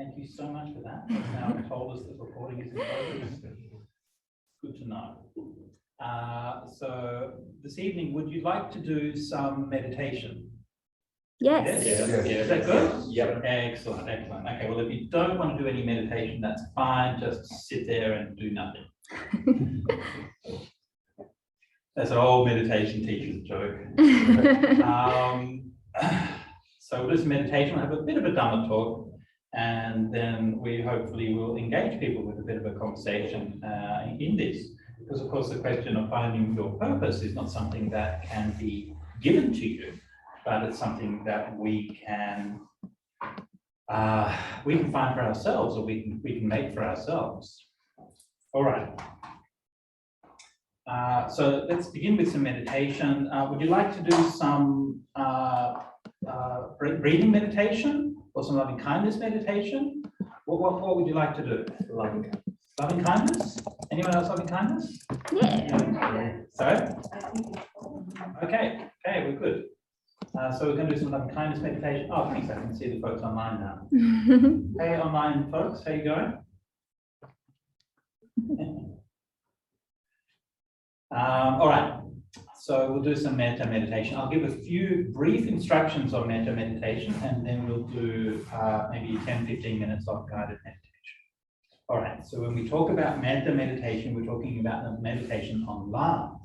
Thank you so much for that. You've now told us that recording is in progress. Good to know. So this evening, would you like to do some meditation? Yes. Yes. Yes. Is that good? Yep. Excellent, excellent. Okay, well, if you don't want to do any meditation, that's fine. Just sit there and do nothing. That's an old meditation teacher's joke. So we'll do some meditation. We'll have a bit of a Dhamma talk, and then we hopefully will engage people with a bit of a conversation in this. Because, of course, the question of finding your purpose is not something that can be given to you, but it's something that we can find for ourselves, or we can make for ourselves. All right. So let's begin with some meditation. Would you like to do some breathing meditation or some loving kindness meditation? What would you like to do? Loving kindness. Loving kindness? Anyone else loving kindness? Yeah. Sorry? Okay, we're good. So we're going to do some loving kindness meditation. Oh, thanks, I can see the folks online now. Hey, online folks, how you going? All right, so we'll do some metta meditation. I'll give a few brief instructions on metta meditation, and then we'll do maybe 10-15 minutes of guided meditation. All right, so when we talk about metta meditation, we're talking about the meditation on love.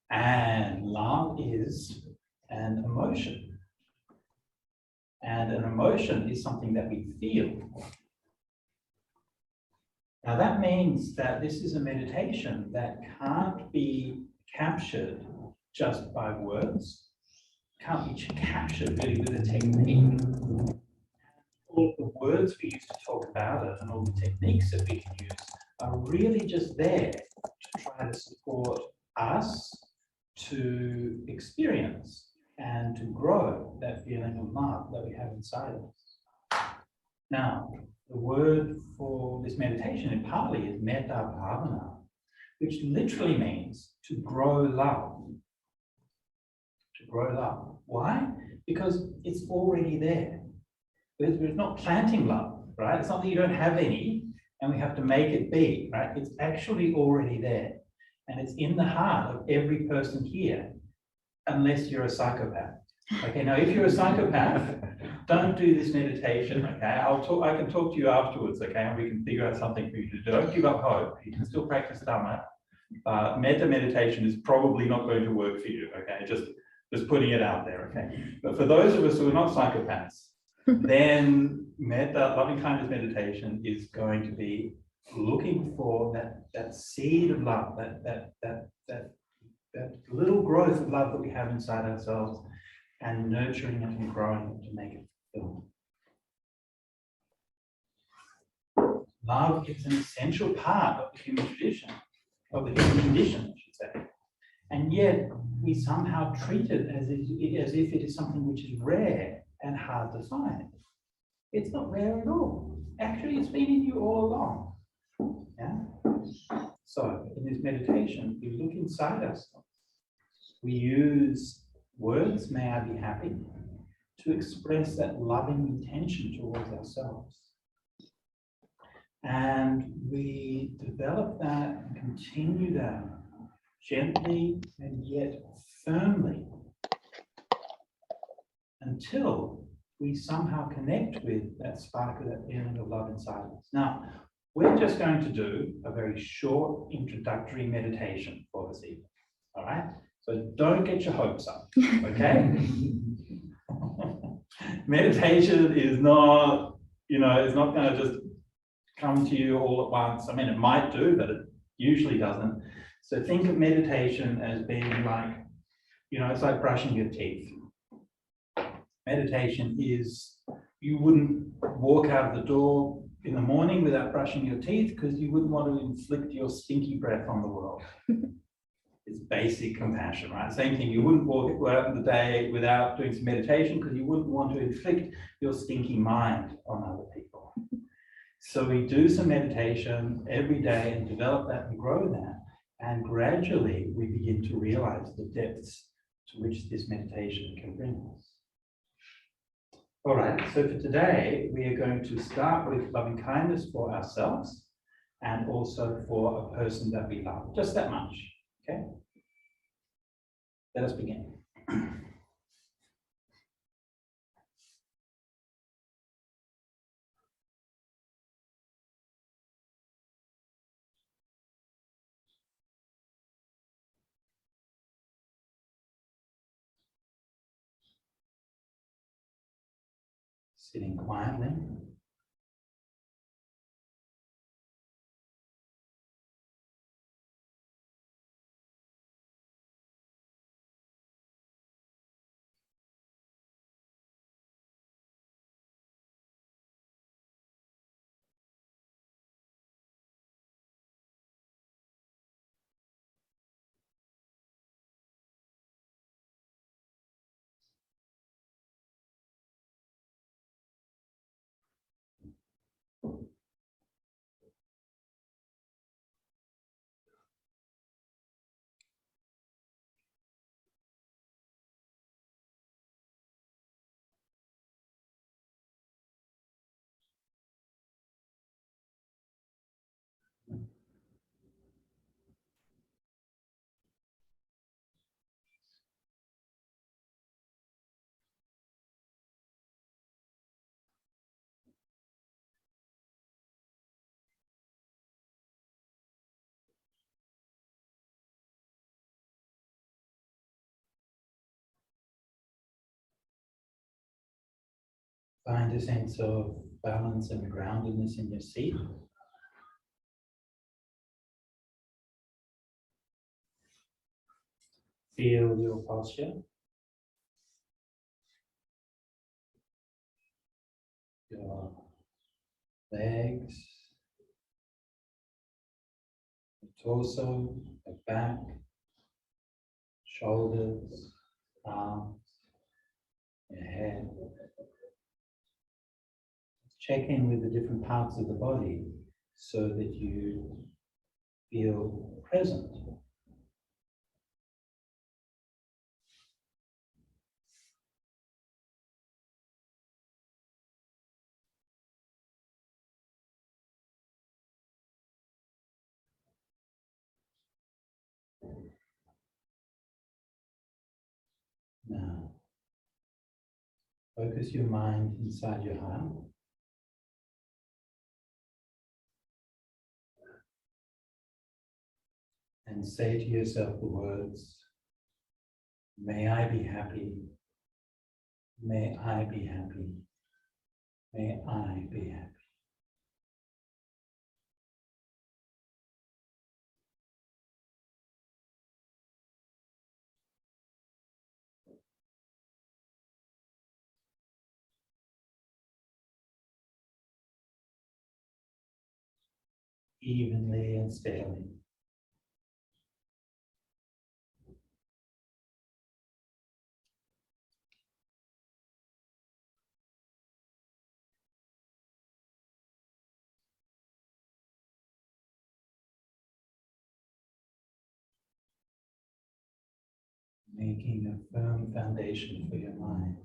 And love is an emotion. And an emotion is something that we feel. Now that means that this is a meditation that can't be captured just by words, can't be captured really with a technique. All the words we use to talk about it and all the techniques that we can use are really just there to try to support us to experience and to grow that feeling of love that we have inside us. Now, the word for this meditation in Pali is Metta Bhavana, which literally means to grow love. To grow love. Why? Because it's already there. We're not planting love, right? It's not that you don't have any and we have to make it be, right? It's actually already there. And it's in the heart of every person here, unless you're a psychopath. Okay, now if you're a psychopath, don't do this meditation, okay? I can talk to you afterwards, okay? And we can figure out something for you to do. Don't give up hope. You can still practice Dhamma. Metta meditation is probably not going to work for you, okay? Just putting it out there, okay? But for those of us who are not psychopaths, then metta, loving kindness meditation is going to be looking for that seed of love, that little growth of love that we have inside ourselves, and nurturing it and growing it to make it fulfilled. Love is an essential part of the human tradition, of the human condition, I should say. And yet we somehow treat it as if it is something which is rare and hard to find. It's not rare at all. Actually, it's been in you all along. Yeah? So in this meditation, we look inside ourselves. We use words, may I be happy, to express that loving intention towards ourselves. And we develop that and continue that gently and yet firmly until we somehow connect with that spark of that feeling of love inside us. Now, we're just going to do a very short introductory meditation for this evening, all right? So don't get your hopes up, okay? Meditation is not, it's not going to just come to you all at once. I mean, it might do, but it usually doesn't. So think of meditation as being like, it's like brushing your teeth. Meditation is, you wouldn't walk out of the door in the morning without brushing your teeth because you wouldn't want to inflict your stinky breath on the world. It's basic compassion, right? Same thing, you wouldn't walk out of the day without doing some meditation because you wouldn't want to inflict your stinky mind on other people. So we do some meditation every day and develop that and grow that. And gradually we begin to realize the depths to which this meditation can bring us. All right, so for today, we are going to start with loving kindness for ourselves and also for a person that we love. Just that much, okay? Let us begin. Sitting quietly. Find a sense of balance and groundedness in your seat. Feel your posture. Your legs, your torso, your back, shoulders, arms, your head. Check in with the different parts of the body so that you feel present. Now, focus your mind inside your heart. And say to yourself the words, may I be happy, may I be happy, may I be happy. Evenly and steadily. Making a firm foundation for your mind.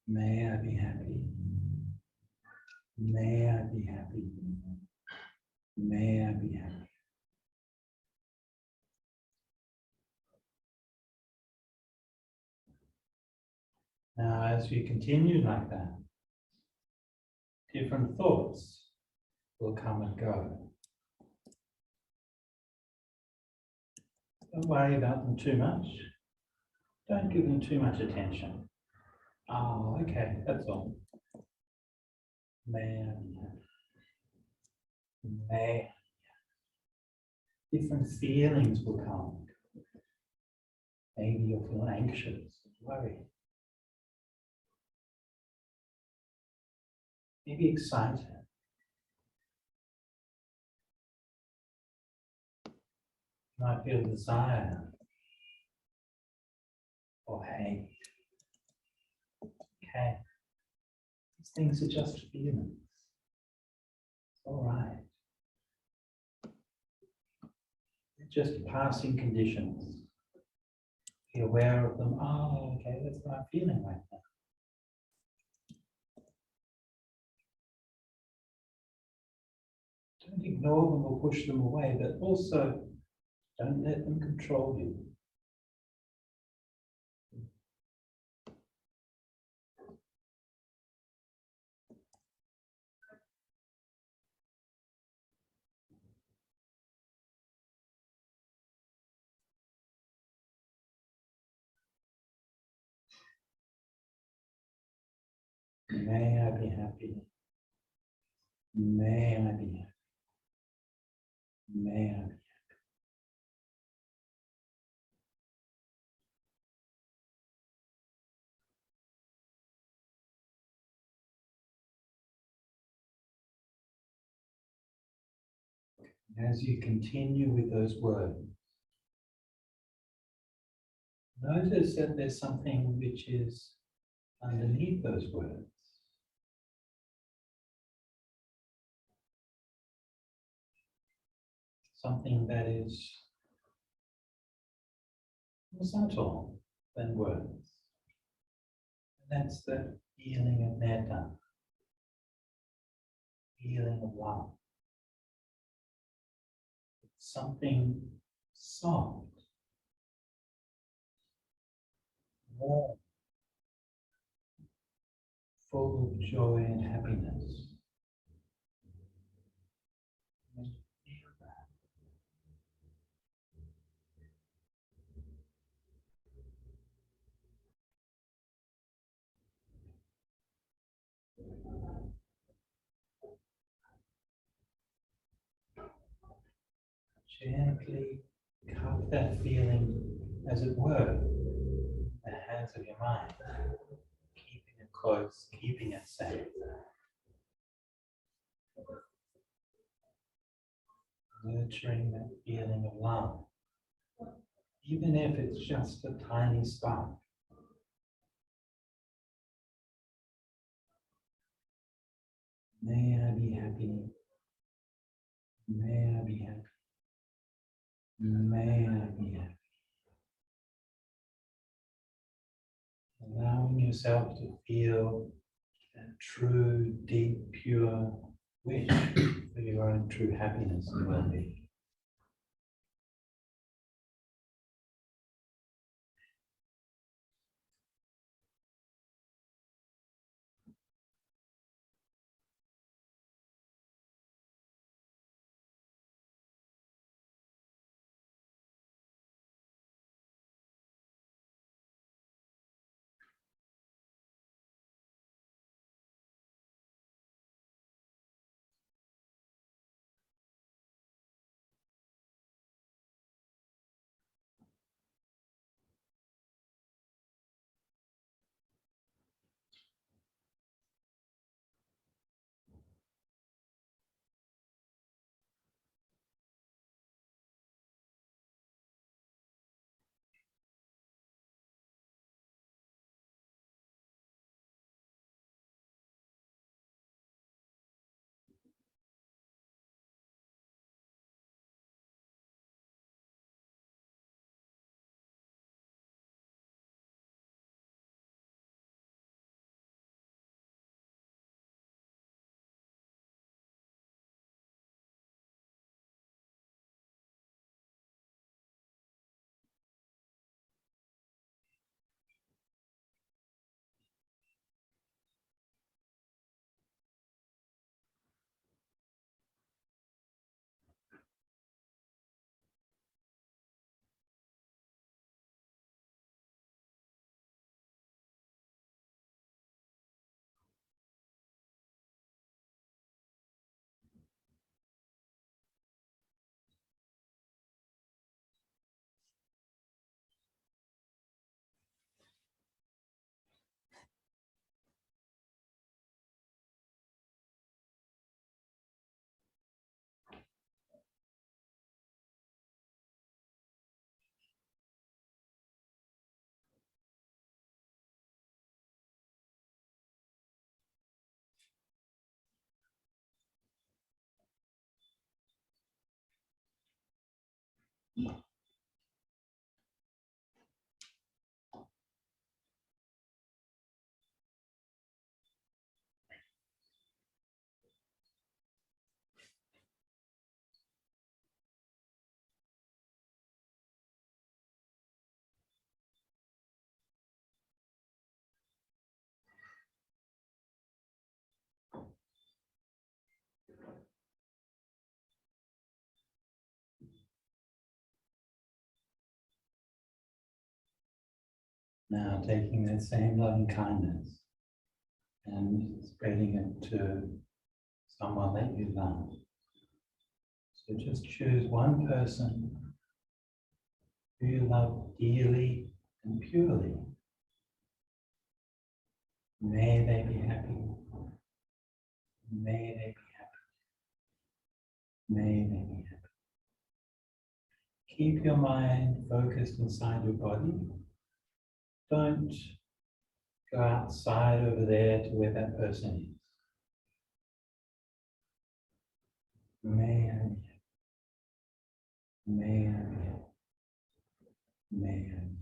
May I be happy. May I be happy. May I be happy. Now, as we continue like that, different thoughts will come and go. Don't worry about them too much. Don't give them too much attention. Oh, okay, that's all. May I be happy. May I be happy. Different feelings will come. Maybe you'll feel anxious, worried. Maybe excited. You might feel desire or hate. Okay. These things are just feelings. all right. They're just passing conditions. Be aware of them. Oh, okay, that's what I'm feeling right now. Don't ignore them or push them away, but also don't let them control you. May I be happy. May I be happy. May I be happy. As you continue with those words, notice that there's something which is underneath those words. Something that is more subtle than words. And that's the feeling of metta, feeling of love. It's something soft, warm, full of joy and happiness. Just feel that. Gently cup that feeling, as it were, in the hands of your mind, keeping it close, keeping it safe. Nurturing that feeling of love, even if it's just a tiny spark. May I be happy. May I be happy. May I be happy. Allowing yourself to feel that true, deep, pure wish for your own true happiness and well-being. Now taking that same loving kindness and spreading it to someone that you love. So just choose one person who you love dearly and purely. May they be happy. May they be happy. May they be happy. Keep your mind focused inside your body. Don't go outside over there to where that person is. May I be happy. May I be happy. May I be happy.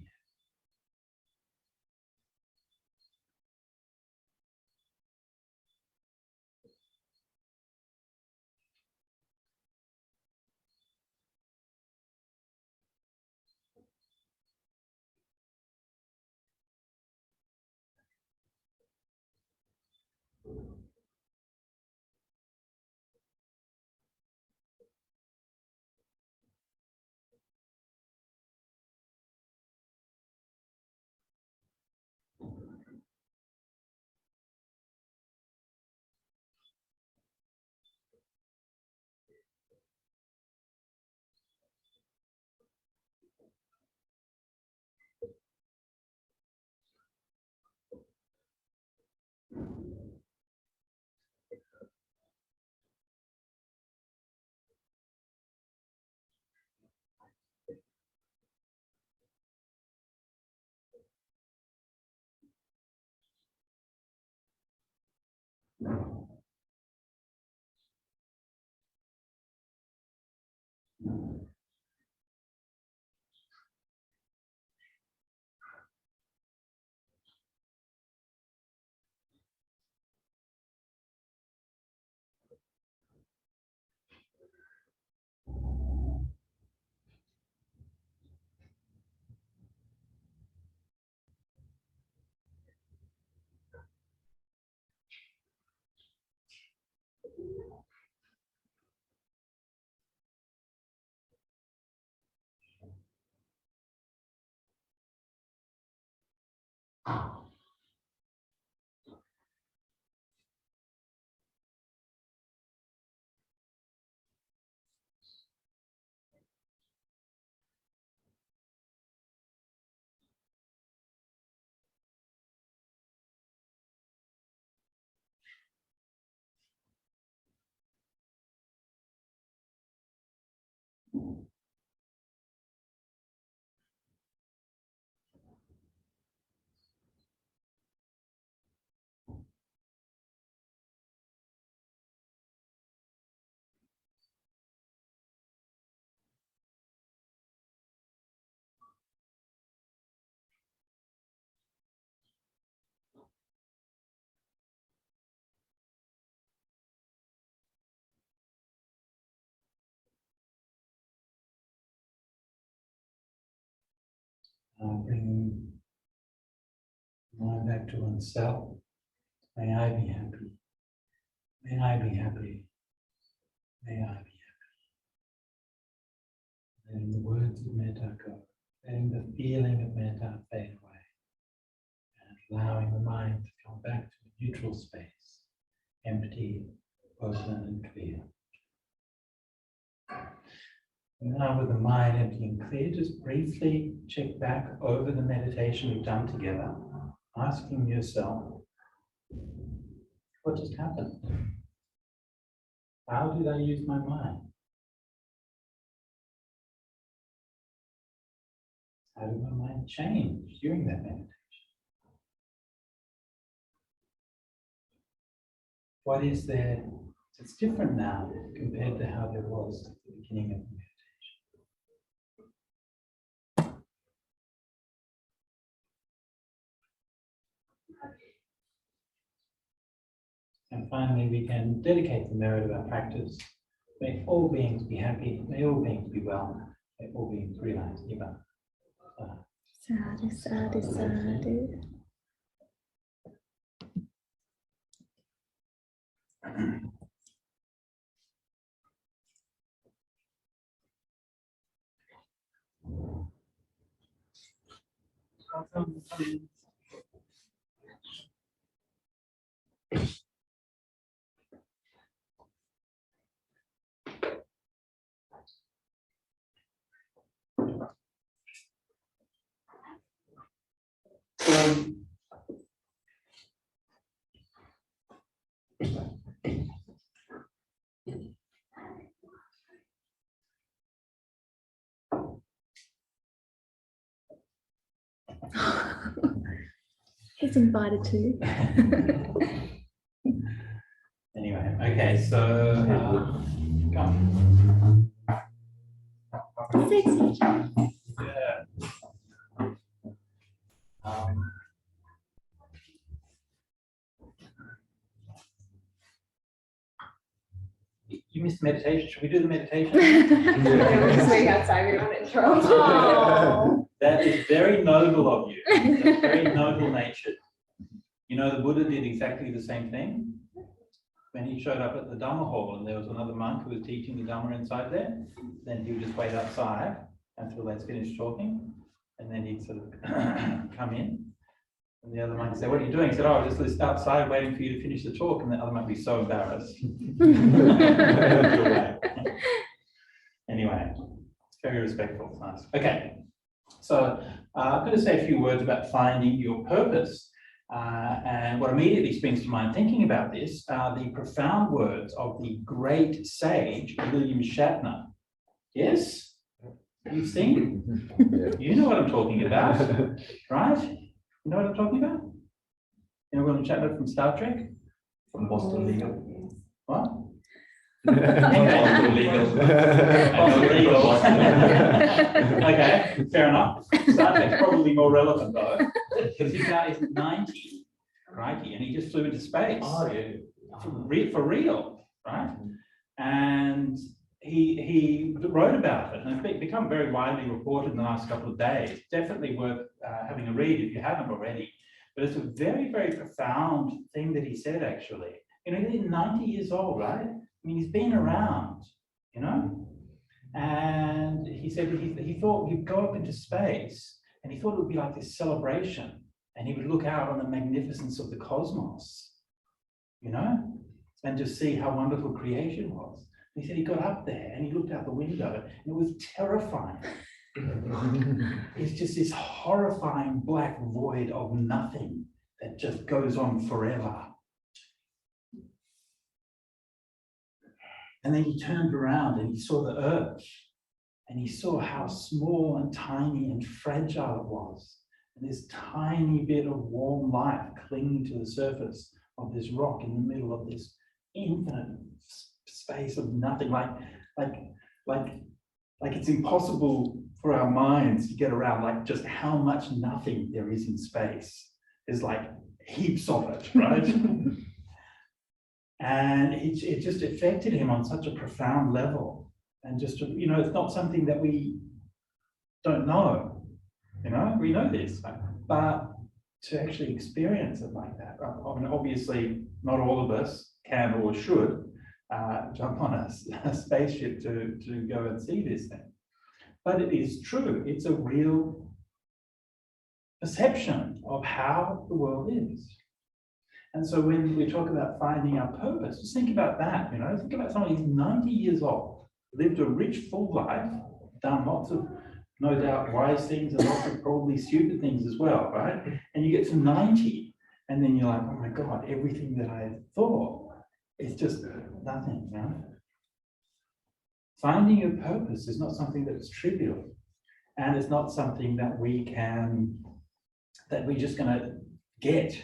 Bringing mind back to oneself. May I be happy. May I be happy. May I be happy. Letting the words of metta go. Letting the feeling of metta fade away. And allowing the mind to come back to a neutral space. Empty, open and clear. And now with the mind empty and clear, just briefly check back over the meditation we've done together, asking yourself, what just happened? How did I use my mind? How did my mind change during that meditation? What is there that's different now compared to how there was at the beginning of the meditation? And finally, we can dedicate the merit of our practice. May all beings be happy. May all beings be well. May all beings realize Nibbana. Sadhu, sadhu, sadhu. He's invited to. Anyway, okay, so come. Yeah. You missed meditation. Should we do the meditation? We're just waiting outside. We don't want to interrupt. Oh. That is very noble of you. That's very noble natured. You know, the Buddha did exactly the same thing. When he showed up at the Dhamma hall and there was another monk who was teaching the Dhamma inside there, then he would just wait outside until they'd finished talking, and then he'd sort of come in. And the other monk said, "What are you doing?" He said, "Oh, I was just outside waiting for you to finish the talk." And the other monk would be so embarrassed. Anyway, it's very respectful. It's nice. Okay, so I'm going to say a few words about finding your purpose. And what immediately springs to mind thinking about this are the profound words of the great sage, William Shatner. Yes? You've seen? You know what I'm talking about, right? You know what I'm talking about? You know William Shatner from Star Trek? From Boston Legal. What? Boston Legal. Boston Legal. Okay, fair enough. Star Trek's probably more relevant though, because he's now 90, right? And he just flew into space. Oh, yeah. For real, right? And he wrote about it, and it's become very widely reported in the last couple of days. Definitely worth having a read if you haven't already. But it's a very, very profound thing that he said, actually. You know, he's 90 years old, right? I mean, he's been around, you know? And he said that he thought he'd go up into space, and he thought it would be like this celebration, and he would look out on the magnificence of the cosmos, you know, and just see how wonderful creation was. And he said he got up there and he looked out the window, and it was terrifying. It's just this horrifying black void of nothing that just goes on forever. And then he turned around and he saw the earth, and he saw how small and tiny and fragile it was. And this tiny bit of warm light clinging to the surface of this rock in the middle of this infinite space of nothing, like it's impossible for our minds to get around, like just how much nothing there is in space. There's like heaps of it, right? And it just affected him on such a profound level. And just, you know, it's not something that we don't know, you know, we know this, but to actually experience it like that. I mean, obviously, not all of us can or should jump on a spaceship to go and see this thing. But it is true. It's a real perception of how the world is. And so when we talk about finding our purpose, just think about that, you know, think about somebody who's 90 years old, lived a rich, full life, done lots of, no doubt, wise things and lots of probably stupid things as well, right? And you get to 90, and then you're like, oh my God, everything that I thought is just nothing, you know? Finding your purpose is not something that's trivial, and it's not something that we're just gonna get.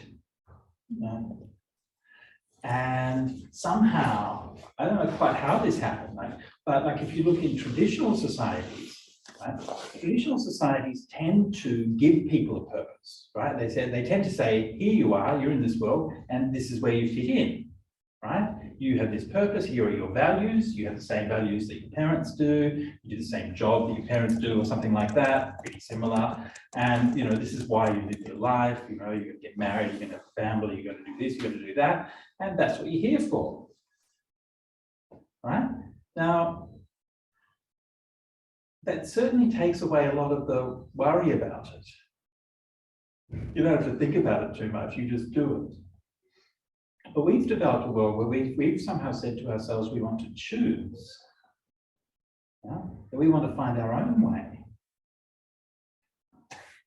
And somehow, I don't know quite how this happened, but like if you look in traditional societies, right, traditional societies tend to give people a purpose, right? They tend to say, here you are, you're in this world, and this is where you fit in, right? You have this purpose, here are your values, you have the same values that your parents do, you do the same job that your parents do, or something like that, pretty similar. And, you know, this is why you live your life, you know, you're gonna get married, you're gonna have a family, you're gonna do this, you're gonna do that, and that's what you're here for, right? Now, that certainly takes away a lot of the worry about it, You don't have to think about it too much, you just do it. But we've developed a world where we've somehow said to ourselves we want to choose. Yeah? That we want to find our own way.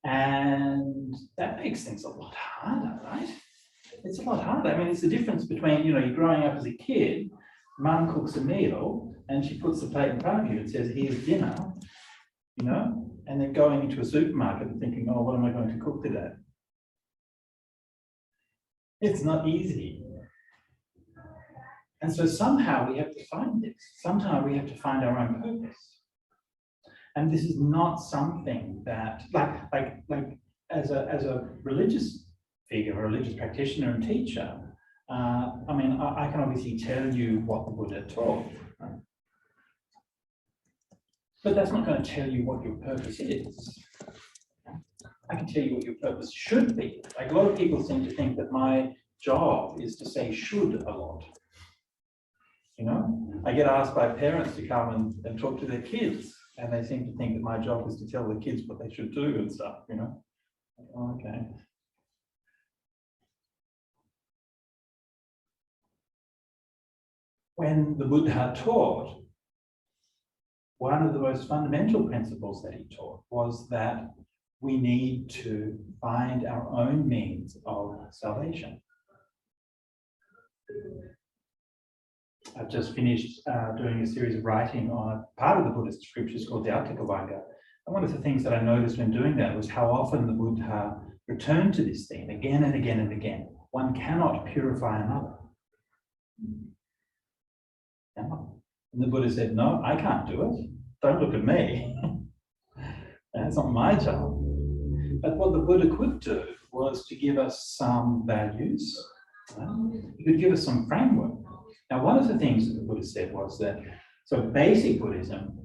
And that makes things a lot harder, right? It's a lot harder. I mean, it's the difference between, you know, you're growing up as a kid, mum cooks a meal and she puts the plate in front of you and says, here's dinner, you know, and then going into a supermarket and thinking, oh, what am I going to cook today? It's not easy. And so somehow we have to find this. Somehow we have to find our own purpose. And this is not something that, like as a religious figure, a religious practitioner and teacher, I mean, I can obviously tell you what the Buddha taught, right? But that's not going to tell you what your purpose is. I can tell you what your purpose should be. Like, a lot of people seem to think that my job is to say should a lot. You know, I get asked by parents to come and talk to their kids, and they seem to think that my job is to tell the kids what they should do and stuff, you know. Oh, okay. When the Buddha taught, one of the most fundamental principles that he taught was that we need to find our own means of salvation. I've just finished doing a series of writing on a part of the Buddhist scriptures called the Atthakavagga. And one of the things that I noticed when doing that was how often the Buddha returned to this theme again and again and again. One cannot purify another. And the Buddha said, no, I can't do it. Don't look at me. That's not my job. But what the Buddha could do was to give us some values. Right? He could give us some framework. Now, one of the things that the Buddha said was that, so basic Buddhism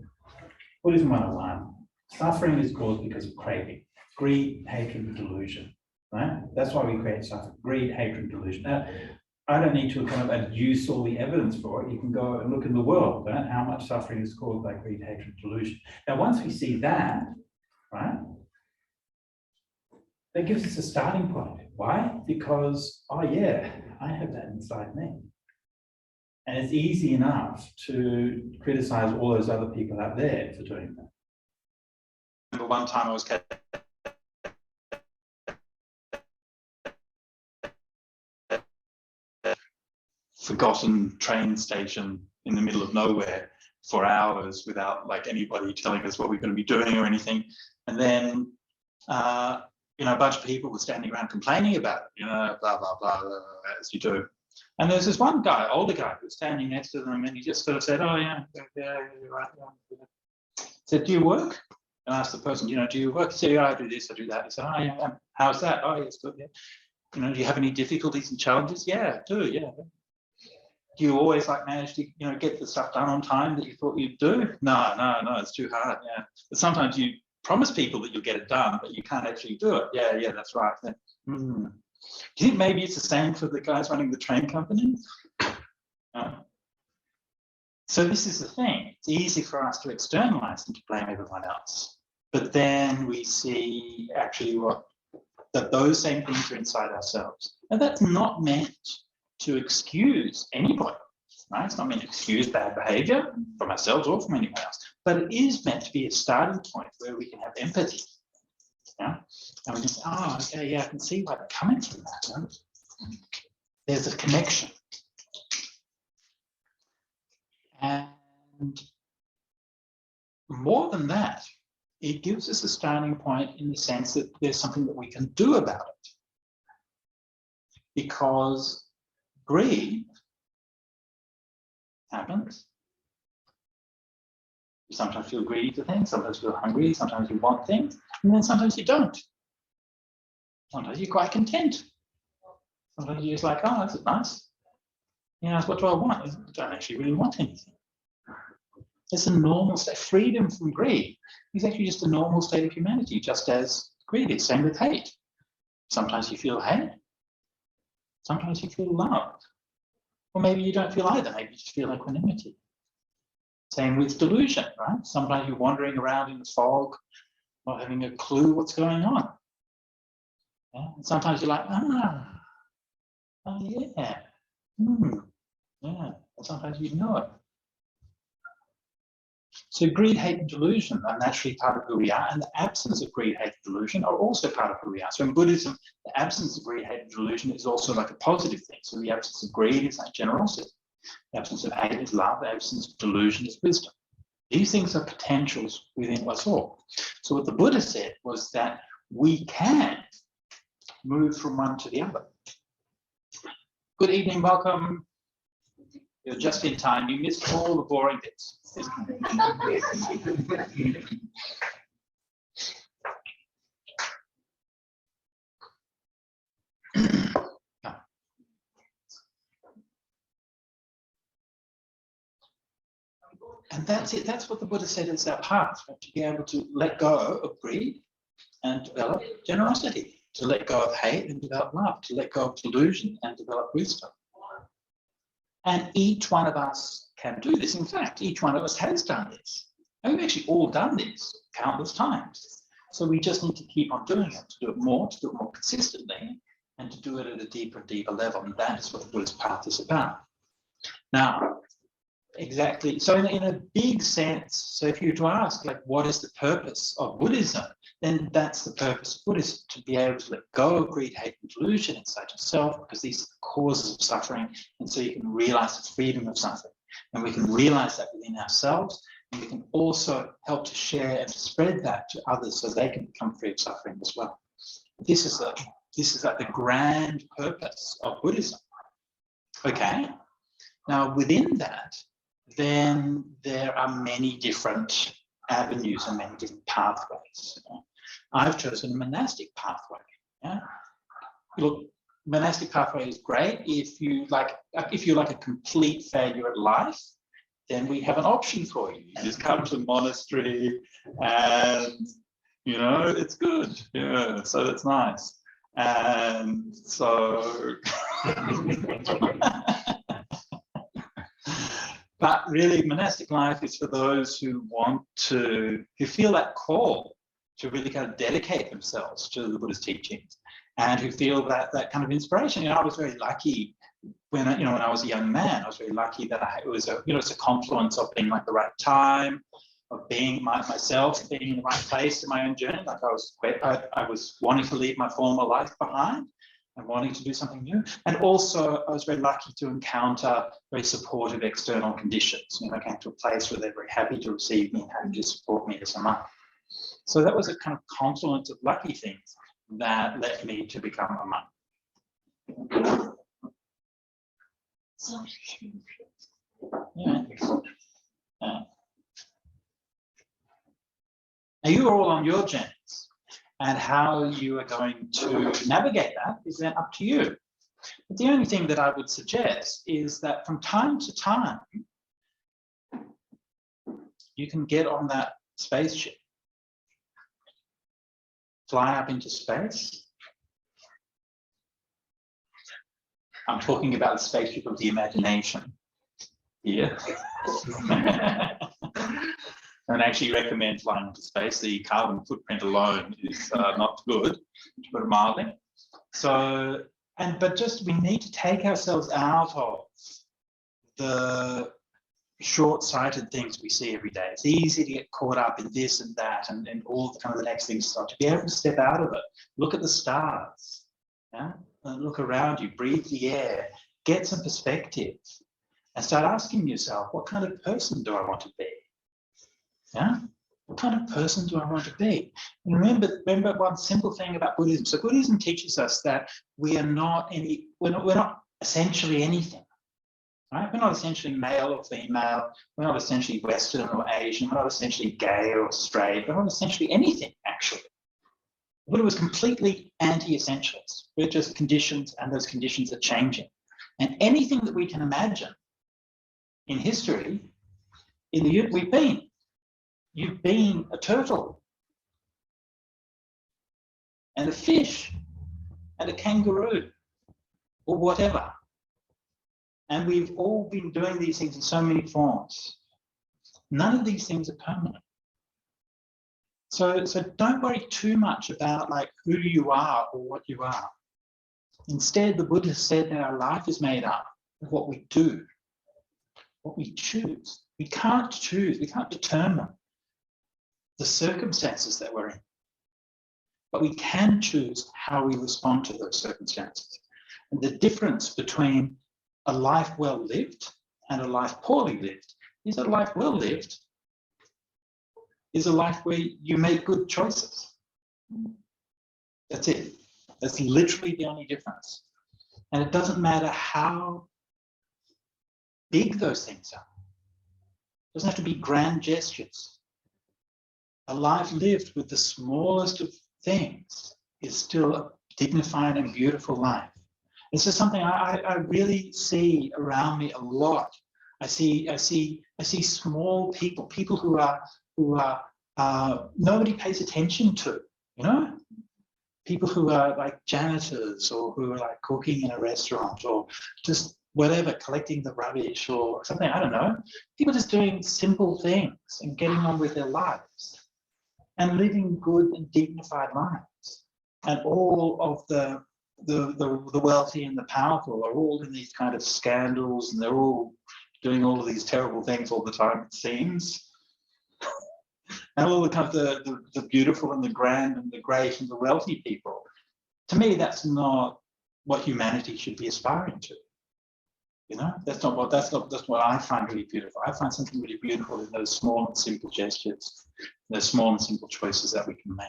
101, suffering is caused because of craving, greed, hatred, and delusion, right? That's why we create suffering, greed, hatred, and delusion. Now, I don't need to kind of adduce all the evidence for it. You can go and look in the world, right? How much suffering is caused by greed, hatred, delusion. Now, once we see that, right, that gives us a starting point. Why? Because, oh yeah, I have that inside me. And it's easy enough to criticize all those other people out there for doing that. I remember one time I was forgotten train station in the middle of nowhere for hours without like anybody telling us what we're going to be doing or anything. And then, you know, a bunch of people were standing around complaining about it, you know, blah, blah, blah, blah, as you do. And there's this one guy, older guy, who was standing next to them, and he just sort of said, oh, yeah, you're right. Yeah. Said, do you work? And I asked the person, you know, do you work? He said, yeah, I do this, I do that. He said, oh, yeah, how's that? Oh, yes, good, yeah. You know, do you have any difficulties and challenges? Yeah, I do, yeah. Do you always like manage to, you know, get the stuff done on time that you thought you'd do? No, it's too hard, yeah. But sometimes you promise people that you'll get it done, but you can't actually do it. Yeah, that's right. Yeah. Do you think maybe it's the same for the guys running the train company? So this is the thing. It's easy for us to externalize and to blame everyone else. But then we see actually that those same things are inside ourselves. And that's not meant to excuse anybody, right? It's not meant to excuse bad behavior from ourselves or from anyone else. But it is meant to be a starting point where we can have empathy. Yeah? And we can say, oh, okay, yeah, I can see where they're coming from that. Right? There's a connection. And more than that, it gives us a starting point in the sense that there's something that we can do about it. Because greed happens. You sometimes feel greedy for things, sometimes you feel hungry, sometimes you want things, and then sometimes you don't. Sometimes you're quite content. Sometimes you're just like, oh, that's nice. You know, what do I want? I don't actually really want anything. It's a normal state. Freedom from greed is actually just a normal state of humanity, just as greed is. Same with hate. Sometimes you feel hate. Sometimes you feel love. Or maybe you don't feel either. Maybe you just feel equanimity. Same with delusion, right? Sometimes you're wandering around in the fog, not having a clue what's going on. Yeah? And sometimes you're like, oh yeah, yeah. And sometimes you know it. So greed, hate, and delusion are naturally part of who we are, and the absence of greed, hate, and delusion are also part of who we are. So in Buddhism, the absence of greed, hate, and delusion is also like a positive thing. So the absence of greed is like generosity. The absence of hate is love. The absence of delusion is wisdom. These things are potentials within us all. So what the Buddha said was that we can move from one to the other. Good evening, welcome. You're just in time. You missed all the boring bits. And that's it. That's what the Buddha said is our path, right? To be able to let go of greed and develop generosity, to let go of hate and develop love, to let go of delusion and develop wisdom. And each one of us can do this. In fact, each one of us has done this. And we've actually all done this countless times. So we just need to keep on doing it, to do it more consistently, and to do it at a deeper and deeper level. And that is what the Buddhist path is about. Now, exactly. So in a big sense, so if you were to ask, like, what is the purpose of Buddhism? Then that's the purpose of Buddhism, to be able to let go of greed, hate, and delusion inside yourself, because these are the causes of suffering. And so you can realize the freedom of suffering. And we can realize that within ourselves. And we can also help to share and to spread that to others so they can become free of suffering as well. This is like the grand purpose of Buddhism. Okay. Now within that, then there are many different avenues and many different pathways. I've chosen a monastic pathway. Yeah? Look, monastic pathway is great if you're like a complete failure at life. Then we have an option for you. You just come to the monastery, and it's good. Yeah, so that's nice. And so. But really, monastic life is for those who feel that call to really kind of dedicate themselves to the Buddha's teachings, and who feel that kind of inspiration. I was very lucky when I was a young man. I was very lucky that it's a confluence of being like the right time, of being myself, being in the right place in my own journey. Like I was wanting to leave my former life behind and wanting to do something new. And also I was very lucky to encounter very supportive external conditions. I came to a place where they're very happy to receive me and happy to support me as a monk. So that was a kind of confluence of lucky things that led me to become a monk. Yeah. Now you are all on your journeys, and how you are going to navigate that is then up to you. But the only thing that I would suggest is that from time to time, you can get on that spaceship, fly up into space. I'm talking about the spaceship of the imagination here. I don't actually recommend flying into space. The carbon footprint alone is not good, to put it mildly. So, but we need to take ourselves out of the short-sighted things we see every day. It's easy to get caught up in this and that and all kind of the next things. To be able to step out of it, look at the stars, yeah? And look around you, breathe the air, get some perspective, and start asking yourself, what kind of person do I want to be? Yeah? What kind of person do I want to be? And remember one simple thing about Buddhism. So Buddhism teaches us that we're not essentially anything. Right? We're not essentially male or female. We're not essentially Western or Asian. We're not essentially gay or straight. We're not essentially anything, actually. Buddha was completely anti-essentialist. We're just conditions, and those conditions are changing. And anything that we can imagine in history, we've been. You've been a turtle, and a fish, and a kangaroo, or whatever. And we've all been doing these things in so many forms. None of these things are permanent. So don't worry too much about like who you are or what you are. Instead, the Buddha said that our life is made up of what we do, what we choose. We can't choose, we can't determine the circumstances that we're in, but we can choose how we respond to those circumstances. And the difference between a life well lived and a life poorly lived is a life well lived is a life where you make good choices. That's it. That's literally the only difference. And it doesn't matter how big those things are. It doesn't have to be grand gestures. A life lived with the smallest of things is still a dignified and beautiful life. This is something I really see around me a lot. I see small people who are nobody pays attention to, you know? People who are like janitors or who are like cooking in a restaurant or just whatever, collecting the rubbish or something, I don't know. People just doing simple things and getting on with their lives and living good and dignified lives. And all of the wealthy and the powerful are all in these kind of scandals, and they're all doing all of these terrible things all the time, it seems. And all the kind of the beautiful and the grand and the great and the wealthy people. To me, that's not what humanity should be aspiring to. You know, that's not what I find really beautiful. I find something really beautiful in those small and simple gestures, those small and simple choices that we can make.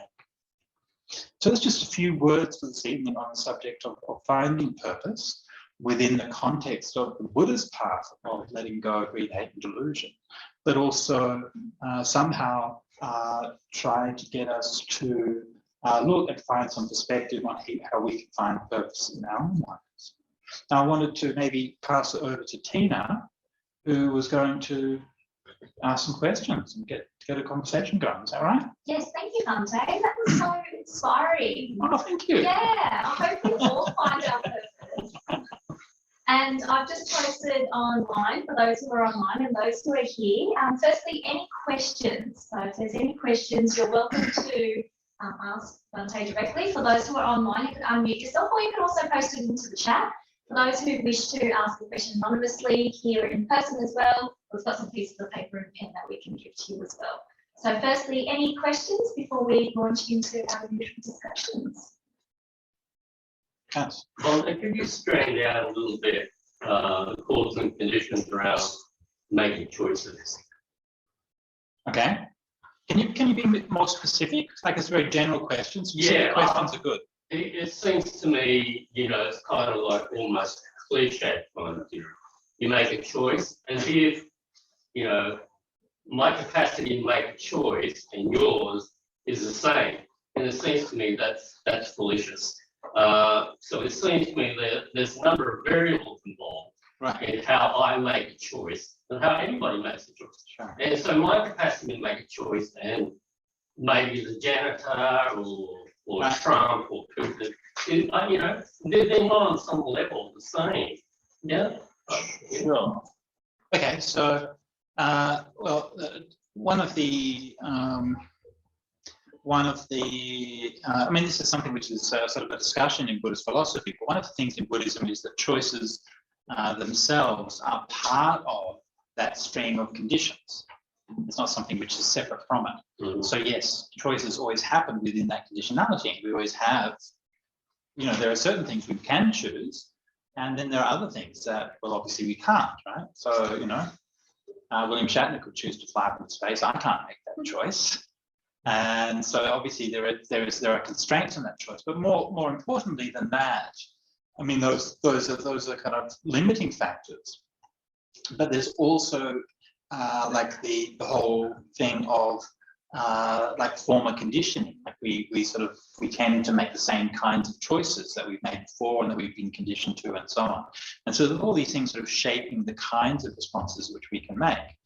So there's just a few words for this evening on the subject of finding purpose within the context of the Buddha's path of letting go of greed, hate, and delusion, but also somehow try to get us to look and find some perspective on how we can find purpose in our own lives. Now, I wanted to maybe pass it over to Tina, who was going to ask some questions and get a conversation going. Is that right? Yes, thank you, Bhante. That was so inspiring. Oh, thank you. Yeah, I hope we all find our purpose. And I've just posted online for those who are online and those who are here. Firstly, any questions? So if there's any questions, you're welcome to ask Bhante directly. For those who are online, you can unmute yourself, or you can also post it into the chat. For those who wish to ask a question anonymously here in person as well, we've got some pieces of paper and pen that we can give to you as well. So firstly, any questions before we launch into our usual discussions? Yes. Well, could you strand out a little bit the cause and conditions around making choices? Okay. Can you be a bit more specific? Like it's a very general question. Yeah, questions are good. It seems to me, you know, it's kind of like almost cliche kind of thing. You make a choice, and if, you know, my capacity to make a choice and yours is the same, and it seems to me that's fallacious. So it seems to me that there's a number of variables involved in how I make a choice and how anybody makes a choice. Sure. And so my capacity to make a choice, and maybe the janitor or Trump or Putin, you know, they're not on some level the same. Yeah. Sure. Okay. So, one of the I mean, this is something which is sort of a discussion in Buddhist philosophy, but one of the things in Buddhism is that choices themselves are part of that stream of conditions. It's not something which is separate from it. Mm-hmm. So yes, choices always happen within that conditionality. We always have, you know, there are certain things we can choose, and then there are other things that, well, obviously we can't, right? So, you know, William Shatner could choose to fly up in space. I can't make that choice. And so obviously there are constraints on that choice, but more importantly than that, I mean, those are kind of limiting factors. But there's also like the whole thing of like former conditioning. Like we tend to make the same kinds of choices that we've made before and that we've been conditioned to, and so on. And so there's all these things sort of shaping the kinds of responses which we can make.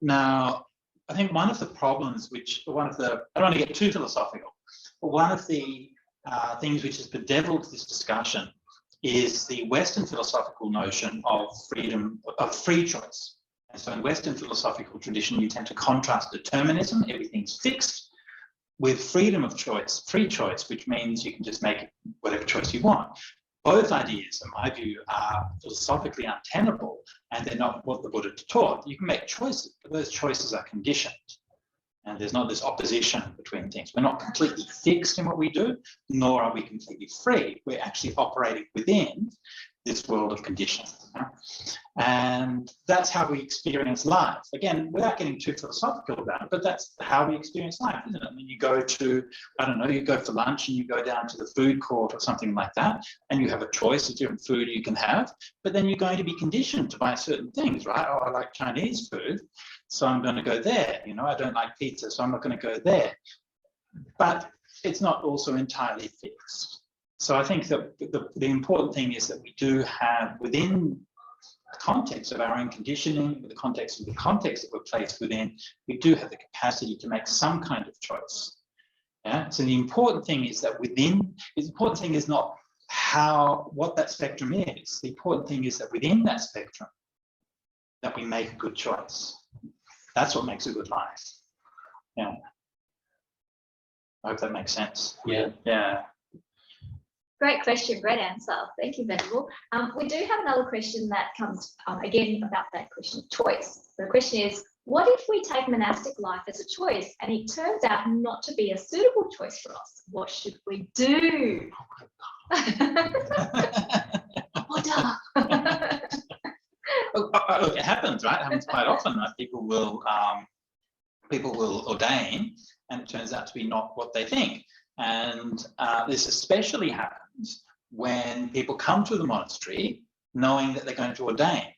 Now, I think one of the problems, I don't want to get too philosophical, but one of the things which has bedeviled this discussion is the Western philosophical notion of freedom, of free choice. And so in Western philosophical tradition, you tend to contrast determinism, everything's fixed, with freedom of choice, free choice, which means you can just make whatever choice you want. Both ideas, in my view, are philosophically untenable, and they're not what the Buddha taught. You can make choices, but those choices are conditioned. And there's not this opposition between things. We're not completely fixed in what we do, nor are we completely free. We're actually operating within this world of condition. And that's how we experience life. Again, without getting too philosophical about it, but that's how we experience life, isn't it? I mean, you go to, I don't know, you go for lunch and you go down to the food court or something like that, and you have a choice of different food you can have, but then you're going to be conditioned to buy certain things, right? Oh, I like Chinese food, so I'm going to go there. You know, I don't like pizza, so I'm not going to go there. But it's not also entirely fixed. So I think that the important thing is that we do have, within the context of our own conditioning, the context that we're placed within, we do have the capacity to make some kind of choice. Yeah. So the important thing is that the important thing is not what that spectrum is. The important thing is that within that spectrum, that we make a good choice. That's what makes a good life. Yeah. I hope that makes sense. Yeah. Yeah. Great question, great answer. Thank you, Venerable. We do have another question that comes again about that question of choice. So the question is, what if we take monastic life as a choice and it turns out not to be a suitable choice for us? What should we do? Look, it happens, right? It happens quite often. Right? People will ordain, and it turns out to be not what they think. And this especially happens when people come to the monastery knowing that they're going to ordain.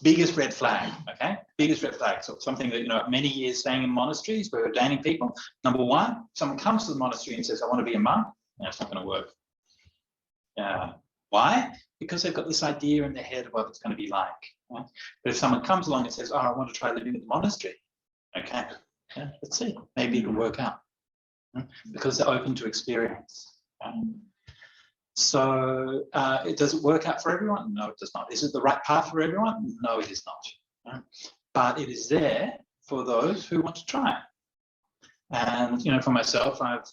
Biggest red flag, okay? Biggest red flag. So something that, you know, many years staying in monasteries, we're ordaining people. Number one, someone comes to the monastery and says, I want to be a monk. That's not going to work. Why? Because they've got this idea in their head of what it's going to be like. Right? But if someone comes along and says, oh, I want to try living at the monastery, okay, yeah, let's see, maybe it'll work out. Because they're open to experience. So does it work out for everyone? No, it does not. Is it the right path for everyone? No, it is not. But it is there for those who want to try it. And, you know, for myself, I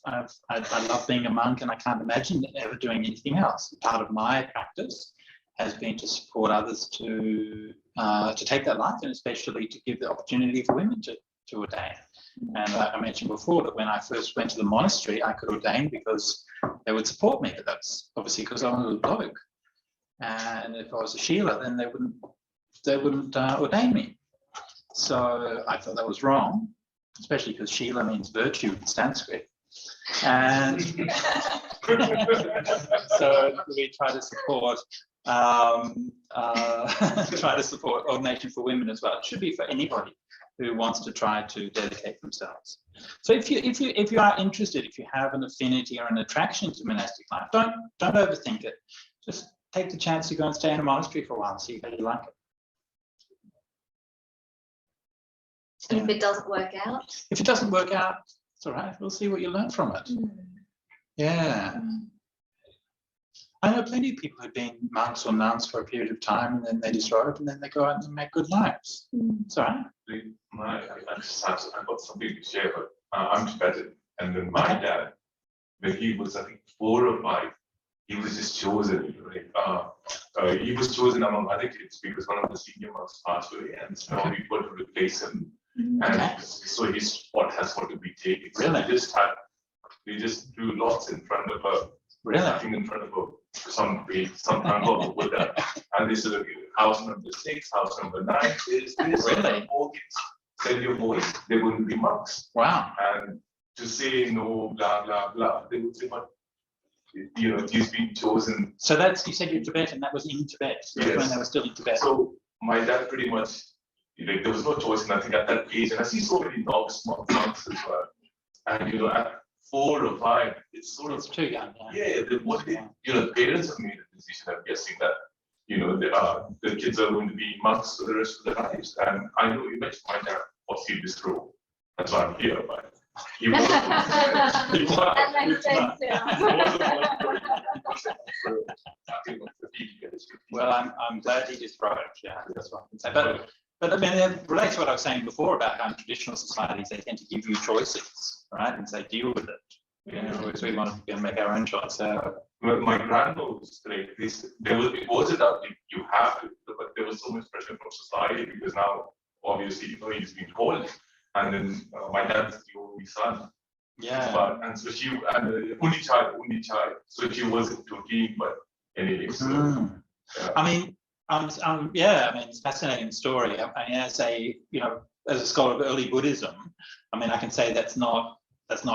love being a monk, and I can't imagine ever doing anything else. Part of my practice has been to support others to take that life, and especially to give the opportunity for women to ordain. And I mentioned before that when I first went to the monastery, I could ordain because they would support me, but that's obviously because I was a bloke. And if I was a Sheila, then they wouldn't ordain me. So I thought that was wrong, especially because Sheila means virtue in Sanskrit. And so we try to support ordination for women as well. It should be for anybody who wants to try to dedicate themselves. So if you are interested, if you have an affinity or an attraction to monastic life, don't overthink it. Just take the chance to go and stay in a monastery for a while and see how you like it. And if it doesn't work out? If it doesn't work out, it's all right. We'll see what you learn from it. Yeah. I know plenty of people who've been monks or nuns for a period of time, and then they disrobe, and then they go out and make good lives. It's all right. I've got something to share, but I'm Tibetan, and then my dad, when he was, I think, 4 or 5, he was just chosen. He was chosen among other kids because one of the senior monks passed away, and so now we got to replace him. And so his spot has got to be taken. So Really? we just do lots in front of her. Really? Nothing in front of some number of Buddha. And they said, okay, house number 6, house number 9, this. Really? All kids send your voice, they wouldn't be monks. Wow. And to say no, blah, blah, blah, they would say, but, you know, he's been chosen. So that's, you said you're Tibetan, that was in Tibet, Yes. when they were still in Tibet. So my dad pretty much, like, there was no choice, nothing at that age. And I see so many dogs, monks as well. And, you know, at 4 or 5, it's sort of It's too young. the parents have made a decision, I'm guessing that, you know, the kids are going to be monks for the rest of their lives. And I know you mentioned my dad was in this role. That's why I'm here, but he wasn't. That makes sense, Well, I'm glad he disrobed. Yeah, that's what I can say. But I mean, it relates to what I was saying before about how in traditional societies they tend to give you choices. right, and say deal with it. You know, so we want to make our own choice. So, Well, my grandma was like this. It wasn't that you have to, but there was so much pressure from society because now, obviously, he's been told, and then my dad's the only son. yeah. But and so she and only child. So she wasn't thinking, but anyway. So, yeah. I mean, yeah. I mean, it's a fascinating story. I mean, as a scholar of early Buddhism, I mean, I can say that's not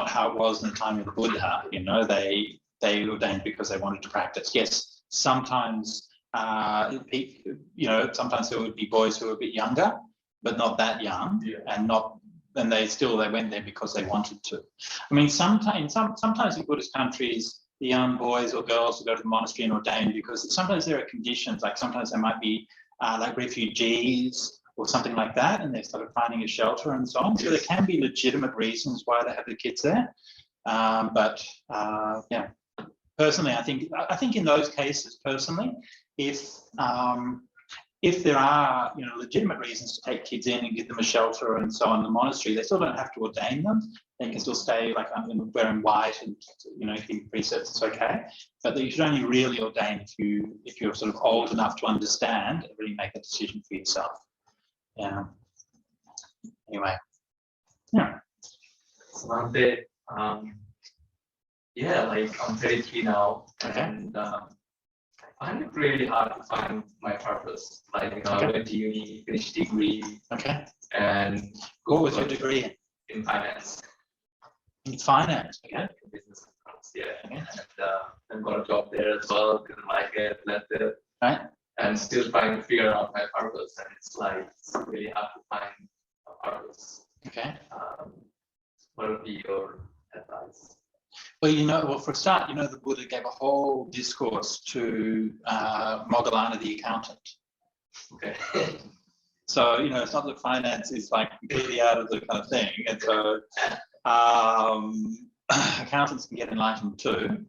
how it was in the time of the Buddha. You know, they ordained because they wanted to practice. Yes, sometimes sometimes there would be boys who were a bit younger, but not that young, and they went there because they wanted to. I mean, sometimes in Buddhist countries, the young boys or girls will go to the monastery and ordain because sometimes there are conditions, like sometimes they might be like refugees or something like that, and they're sort of finding a shelter and so on. So there can be legitimate reasons why they have the kids there. But personally, I think in those cases, personally, if there are legitimate reasons to take kids in and give them a shelter and so on in the monastery, they still don't have to ordain them. They can still stay like wearing white and keep precepts. It's okay, but you should only really ordain if you're sort of old enough to understand and really make a decision for yourself. Yeah. Anyway. Yeah. So Bhante, I'm 33 now, Okay. and I find it really hard to find my purpose. I went to uni, finished degree, Okay. and What was your degree in finance. in finance? Okay. Business accounts, and got a job there as well. Didn't like it, left it. Right. And still trying to figure out my purpose, and it's really hard to find a purpose. Okay. What would be your advice? Well, for a start, the Buddha gave a whole discourse to Moggallana the accountant. Okay. So, it's not that finance is like completely out of the kind of thing. And so accountants can get enlightened too.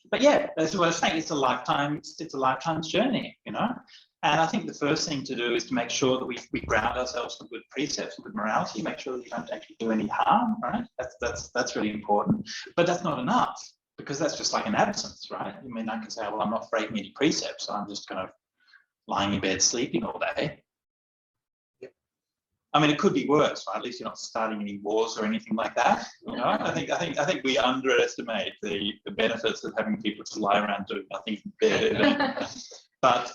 But yeah, that's what I was saying. It's a lifetime's journey, And I think the first thing to do is to make sure that we ground ourselves in good precepts, good morality, make sure that you don't actually do any harm, right? That's really important. But that's not enough, because that's just like an absence, right? I mean, I can say, well, I'm not breaking any precepts, so I'm just kind of lying in bed sleeping all day. I mean, it could be worse, right? At least you're not starting any wars or anything like that. I think we underestimate the benefits of having people to lie around doing nothing in bed. But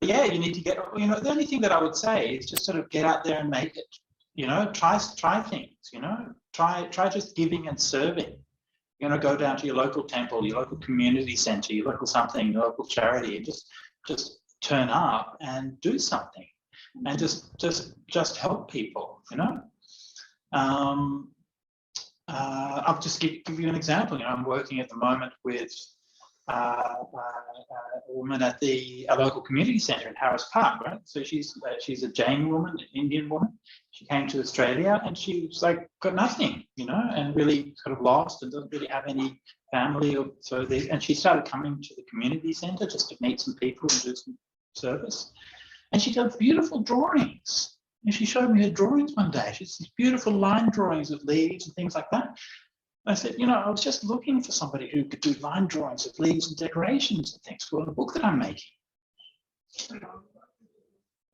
yeah, you need to get. The only thing that I would say is just sort of get out there and make it. Try things. Try just giving and serving. Go down to your local temple, your local community centre, your local something, your local charity, and just turn up and do something. And just help people, I'll just give you an example. I'm working at the moment with a woman at a local community centre in Harris Park, right? So she's a Jain woman, an Indian woman. She came to Australia and she was like got nothing, and really sort of lost and doesn't really have any family and she started coming to the community centre just to meet some people and do some service. And she does beautiful drawings. And she showed me her drawings one day. She has these beautiful line drawings of leaves and things like that. I said, I was just looking for somebody who could do line drawings of leaves and decorations and things for the book that I'm making. And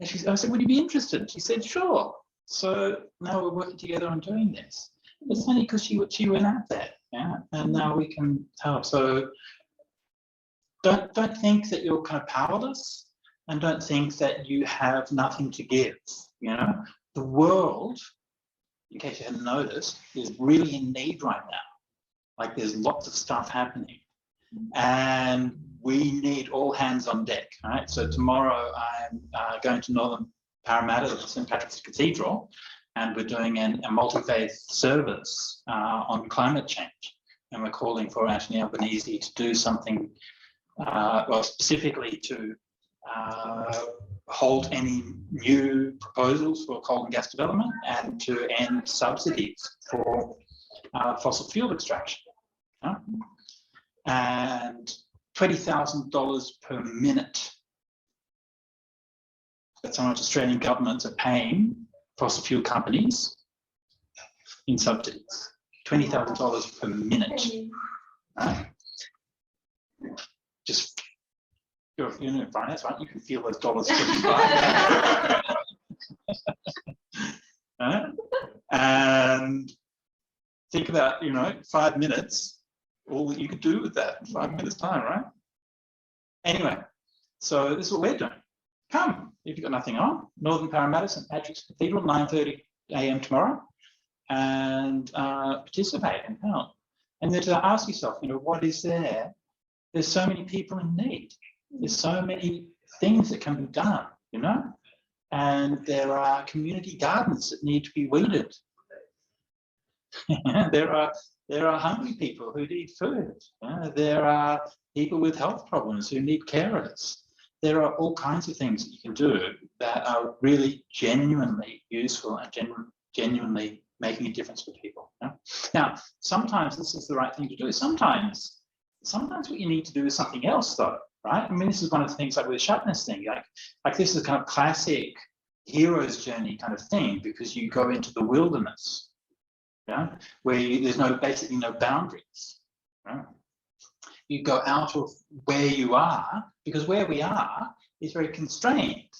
I said, would you be interested? She said, sure. So now we're working together on doing this. It's funny because she went out there, and now we can help. So don't think that you're kind of powerless. And don't think that you have nothing to give. The world, in case you hadn't noticed, is really in need right now. Like there's lots of stuff happening, and we need all hands on deck. Right. So tomorrow I'm going to Northern Parramatta, the St Patrick's Cathedral, and we're doing a multi-faith service on climate change, and we're calling for Anthony Albanese to do something, specifically to hold any new proposals for coal and gas development and to end subsidies for fossil fuel extraction. And $20,000 per minute That's how much Australian governments are paying fossil fuel companies in subsidies. $20,000 per minute. Right? Just, you're in finance, right? You can feel those dollars. Right? And think about, 5 minutes, all that you could do with that in 5 minutes time, right? Anyway, so this is what we're doing. Come, if you've got nothing on, Northern Parramatta, St Patrick's Cathedral, 9:30 a.m. tomorrow, and participate and help. And then to ask yourself, what is there? There's so many people in need. There's so many things that can be done, and there are community gardens that need to be weeded. There are hungry people who need food. There are people with health problems who need carers. There are all kinds of things that you can do that are really genuinely useful and genuinely making a difference for people. Now, sometimes this is the right thing to do. Sometimes what you need to do is something else, though, right? I mean, this is one of the things like with the sharpness thing. Like this is a kind of classic hero's journey kind of thing, because you go into the wilderness, where there's basically no boundaries. Right? You go out of where you are, because where we are is very constrained.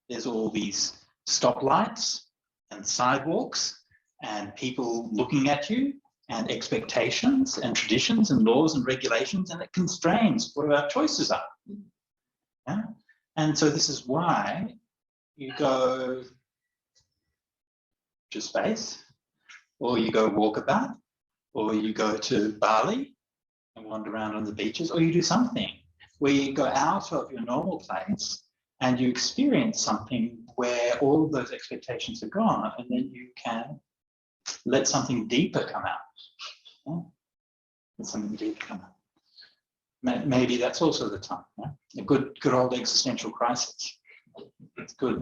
There's all these stoplights and sidewalks and people looking at you and expectations and traditions and laws and regulations, and it constrains what our choices are. Yeah? And so this is why you go to space, or you go walkabout, or you go to Bali and wander around on the beaches, or you do something where you go out of your normal place and you experience something where all of those expectations are gone, and then you can let something deeper come out. Let something deeper come out. Maybe that's also the time. A good old existential crisis. It's good.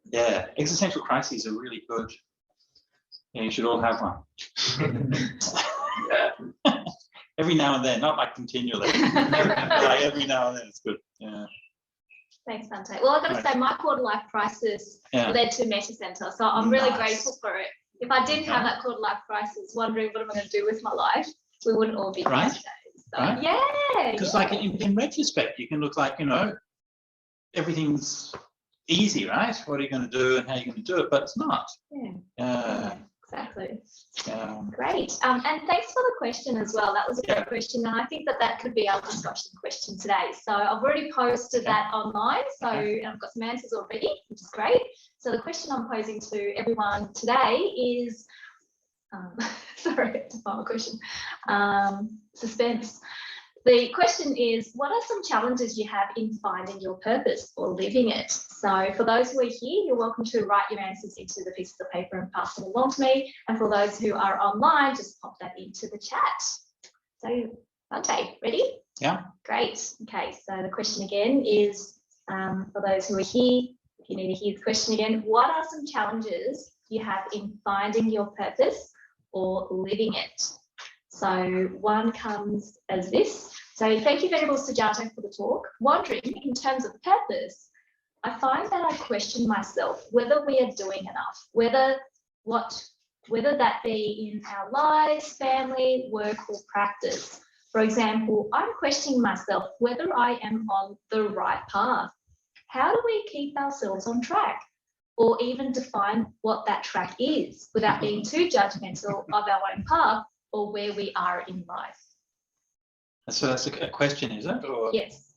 Yeah, existential crises are really good. Yeah, you should all have one. Every now and then, not like continually. Like every now and then, it's good. Yeah. Thanks, Bhante. Well, I've got to say, my quarter-life crisis led to Metta Centre, so I'm really grateful for it. If I didn't have that quarter-life crisis, wondering what am I going to do with my life, we wouldn't all be here today. So, right? Yeah. Because like in retrospect, you can look like, everything's easy, right? What are you going to do and how are you going to do it? But it's not. Yeah. Exactly. Yeah. Great. And thanks for the question as well. That was a great question. And I think that could be our discussion question today. So I've already posted that online. So I've got some answers already, which is great. So the question I'm posing to everyone today is, sorry, it's a final question. Suspense. The question is, what are some challenges you have in finding your purpose or living it? So for those who are here, you're welcome to write your answers into the pieces of paper and pass them along to me. And for those who are online, just pop that into the chat. So, Bhante, ready? Yeah. Great. Okay, so the question again is, for those who are here, if you need to hear the question again, what are some challenges you have in finding your purpose or living it? So one comes as this. So thank you, Venerable Sujato, for the talk. Wondering, in terms of purpose, I find that I question myself whether we are doing enough, whether that be in our lives, family, work, or practice. For example, I'm questioning myself whether I am on the right path. How do we keep ourselves on track, or even define what that track is without being too judgmental of our own path or where we are in life? So that's a question, is it? Or yes.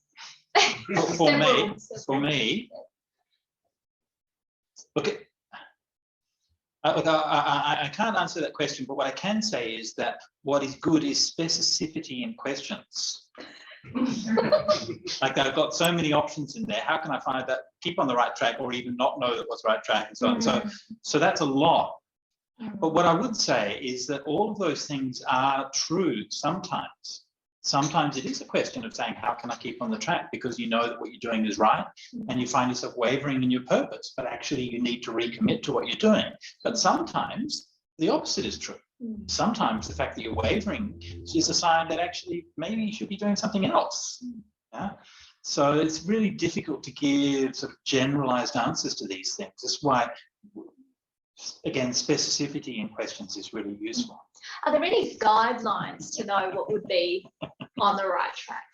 For me, look, I can't answer that question, but what I can say is that what is good is specificity in questions. Like I've got so many options in there. How can I find that, keep on the right track, or even not know that what's the right track, and so on. So that's a lot. But what I would say is that all of those things are true sometimes. Sometimes it is a question of saying, how can I keep on the track? Because you know that what you're doing is right, and you find yourself wavering in your purpose, but actually you need to recommit to what you're doing. But sometimes the opposite is true. Sometimes the fact that you're wavering is a sign that actually maybe you should be doing something else. Yeah? So it's really difficult to give sort of generalized answers to these things. That's why, again, specificity in questions is really useful. Are there any guidelines to know what would be on the right track?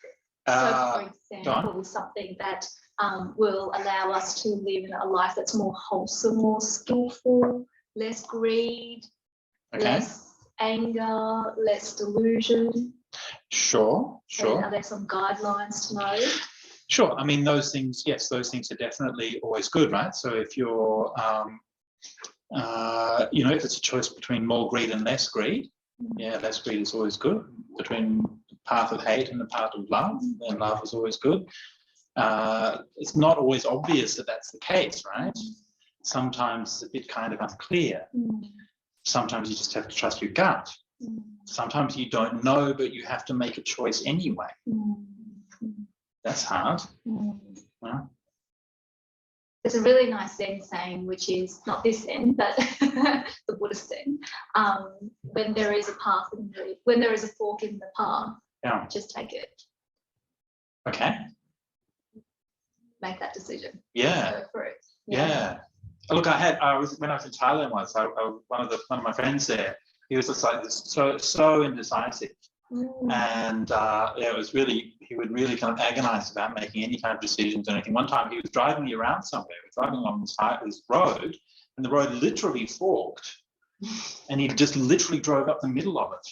So, for example, something that will allow us to live a life that's more wholesome, more skillful, less greed, less anger, less delusion. Sure. Are there some guidelines to know? Sure. I mean, those things, yes, those things are definitely always good, right? So if you're, if it's a choice between more greed and less greed, yeah, less greed is always good. Between the path of hate and the path of love, then love is always good. It's not always obvious that that's the case, right? Sometimes it's a bit kind of unclear. Sometimes you just have to trust your gut. Sometimes you don't know, but you have to make a choice anyway. That's hard. Well, there's a really nice Zen saying, which is not this Zen, but the Buddhist Zen. When there is a path, when there is a fork in the path, just take it. Okay. Make that decision. Yeah. Go for it. Yeah. Look, when I was in Thailand once, one of my friends there, he was just like so indecisive. And it was really, he would really kind of agonize about making any kind of decisions or anything. One time he was driving me around somewhere, driving along this road, and the road literally forked, and he just literally drove up the middle of it.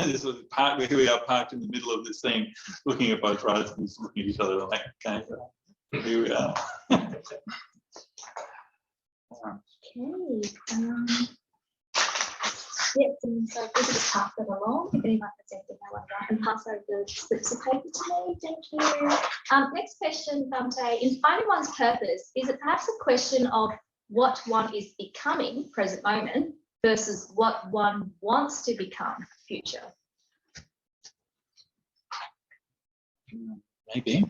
This was part where we are parked in the middle of this thing, looking at both roads and just looking at each other like, okay, here we are. Yep, so we just pass it along. If anyone has anything they want to write, and pass over the slips of paper to me. Thank you. Next question, Bhante. In finding one's purpose, is it perhaps a question of what one is becoming, present moment, versus what one wants to become, future? Maybe.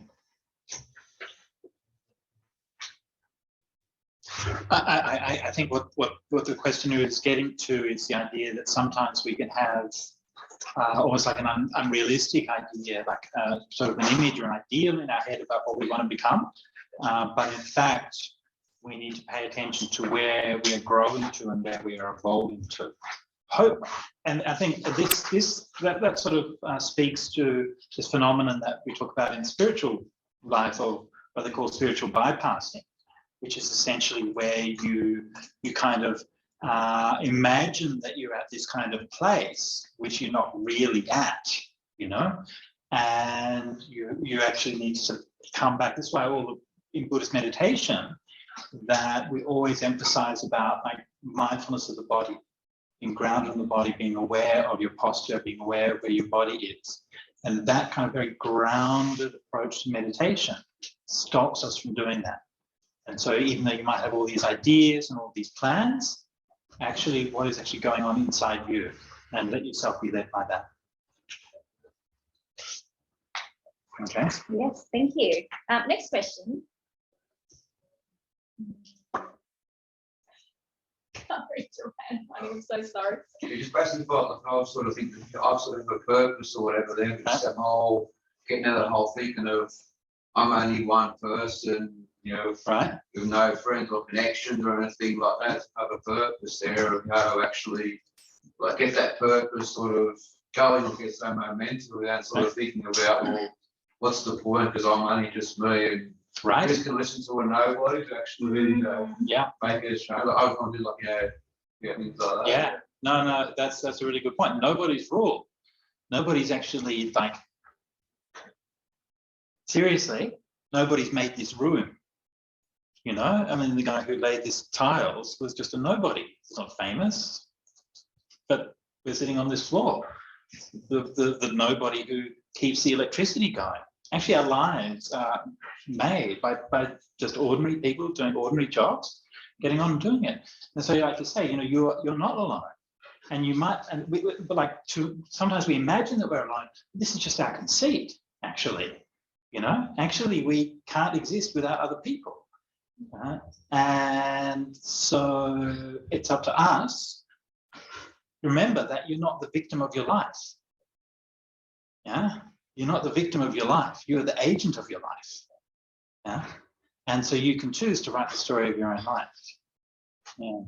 I think what the questioner is getting to is the idea that sometimes we can have almost like an unrealistic idea, like sort of an image or an ideal in our head about what we want to become. But in fact, we need to pay attention to where we are growing to and where we are evolving to. Hope, and I think that sort of speaks to this phenomenon that we talk about in spiritual life, or what they call spiritual bypassing, which is essentially where you kind of imagine that you're at this kind of place which you're not really at, and you actually need to come back. That's why in Buddhist meditation that we always emphasize about like mindfulness of the body, being grounded in the body, being aware of your posture, being aware of where your body is. And that kind of very grounded approach to meditation stops us from doing that. And so even though you might have all these ideas and all these plans, actually what is actually going on inside you, and let yourself be led by that. Okay. Yes, thank you. Next question. Sorry, Joanne, I'm so sorry. You just basically got like I was sort of thinking, I've sort of a purpose or whatever there, but just that whole getting out of that whole thinking of I'm only one person, right, with no friends or connections or anything like that. Have a purpose there of how to actually like get that purpose sort of going or get some momentum without sort of thinking about, well, what's the point? Because I'm only just me, and right, just can listen to a nobody to actually make it a show. Like, I can't do like things like that. Yeah, no, that's a really good point. Nobody's rule. Nobody's actually like, seriously, nobody's made this room. I mean, the guy who laid these tiles was just a nobody. He's not famous, but we're sitting on this floor. The nobody who keeps the electricity going. Actually, our lives are made by just ordinary people doing ordinary jobs, getting on and doing it. And so, like you say, you're not alone. And you might, sometimes we imagine that we're alone. This is just our conceit, actually. Actually, we can't exist without other people. Right? And so it's up to us. Remember that you're not the victim of your life. Yeah. You're not the victim of your life. You're the agent of your life. Yeah. And so you can choose to write the story of your own life. Yeah.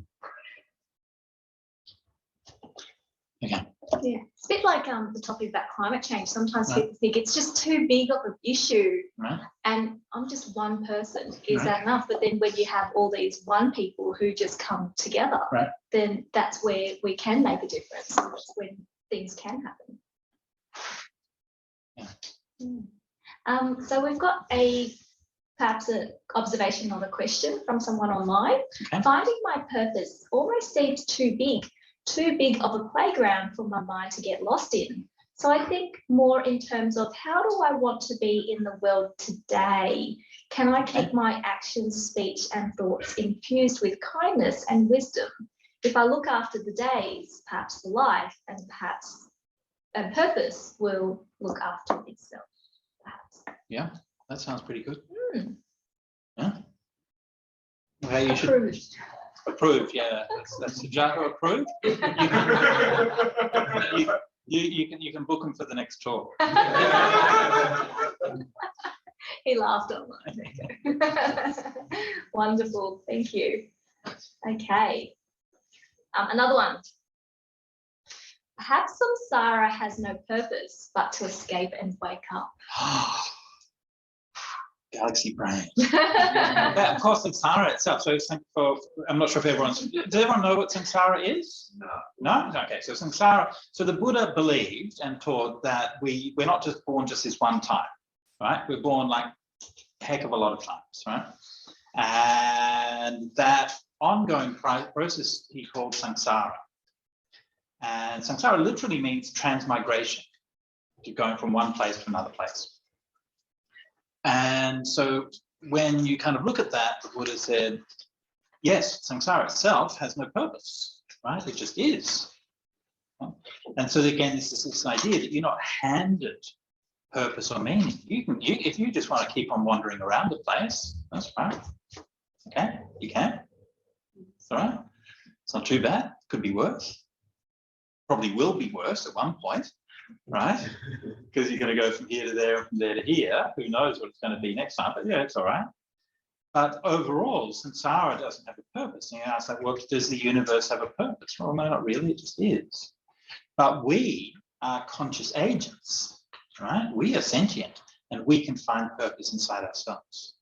Okay. Yeah, it's a bit like the topic about climate change. Sometimes Right. people think it's just too big of an issue, Right. and I'm just one person. Is Right. that enough? But then when you have all these one people who just come together, Right. then that's where we can make a difference. That's when things can happen. Yeah. So we've got perhaps an observation or a question from someone online. Okay. Finding my purpose almost seems too big of a playground for my mind to get lost in. So I think more in terms of how do I want to be in the world today? Can I keep my actions, speech and thoughts infused with kindness and wisdom? If I look after the days, perhaps the life and purpose will look after itself, perhaps. Yeah, that sounds pretty good. Mm. Yeah. Okay, you should Approved. approve. Yeah, that's Sujato approved. You can book him for the next talk. He laughed online. Wonderful, thank you. Okay, another one. Perhaps samsara has no purpose but to escape and wake up. Galaxy brain. Yeah, of course, samsara itself. So I'm not sure if does everyone know what samsara is? No. No? Okay, so samsara, so the Buddha believed and taught that we're not just born just this one time, right? We're born like a heck of a lot of times, right? And that ongoing process he called samsara. And samsara literally means transmigration. You're going from one place to another place. And so when you kind of look at that, the Buddha said, yes, samsara itself has no purpose, right? It just is. And so again, this is this idea that you're not handed purpose or meaning. If you just want to keep on wandering around the place, that's fine. Okay, you can. It's all right. It's not too bad. Could be worse. Probably will be worse at one point, right? Because you're going to go from here to there and from there to here. Who knows what it's going to be next time? But yeah, it's all right. But overall, samsara doesn't have a purpose. And you ask, like, well, does the universe have a purpose? Well, no, not really. It just is. But we are conscious agents, right? We are sentient, and we can find purpose inside ourselves.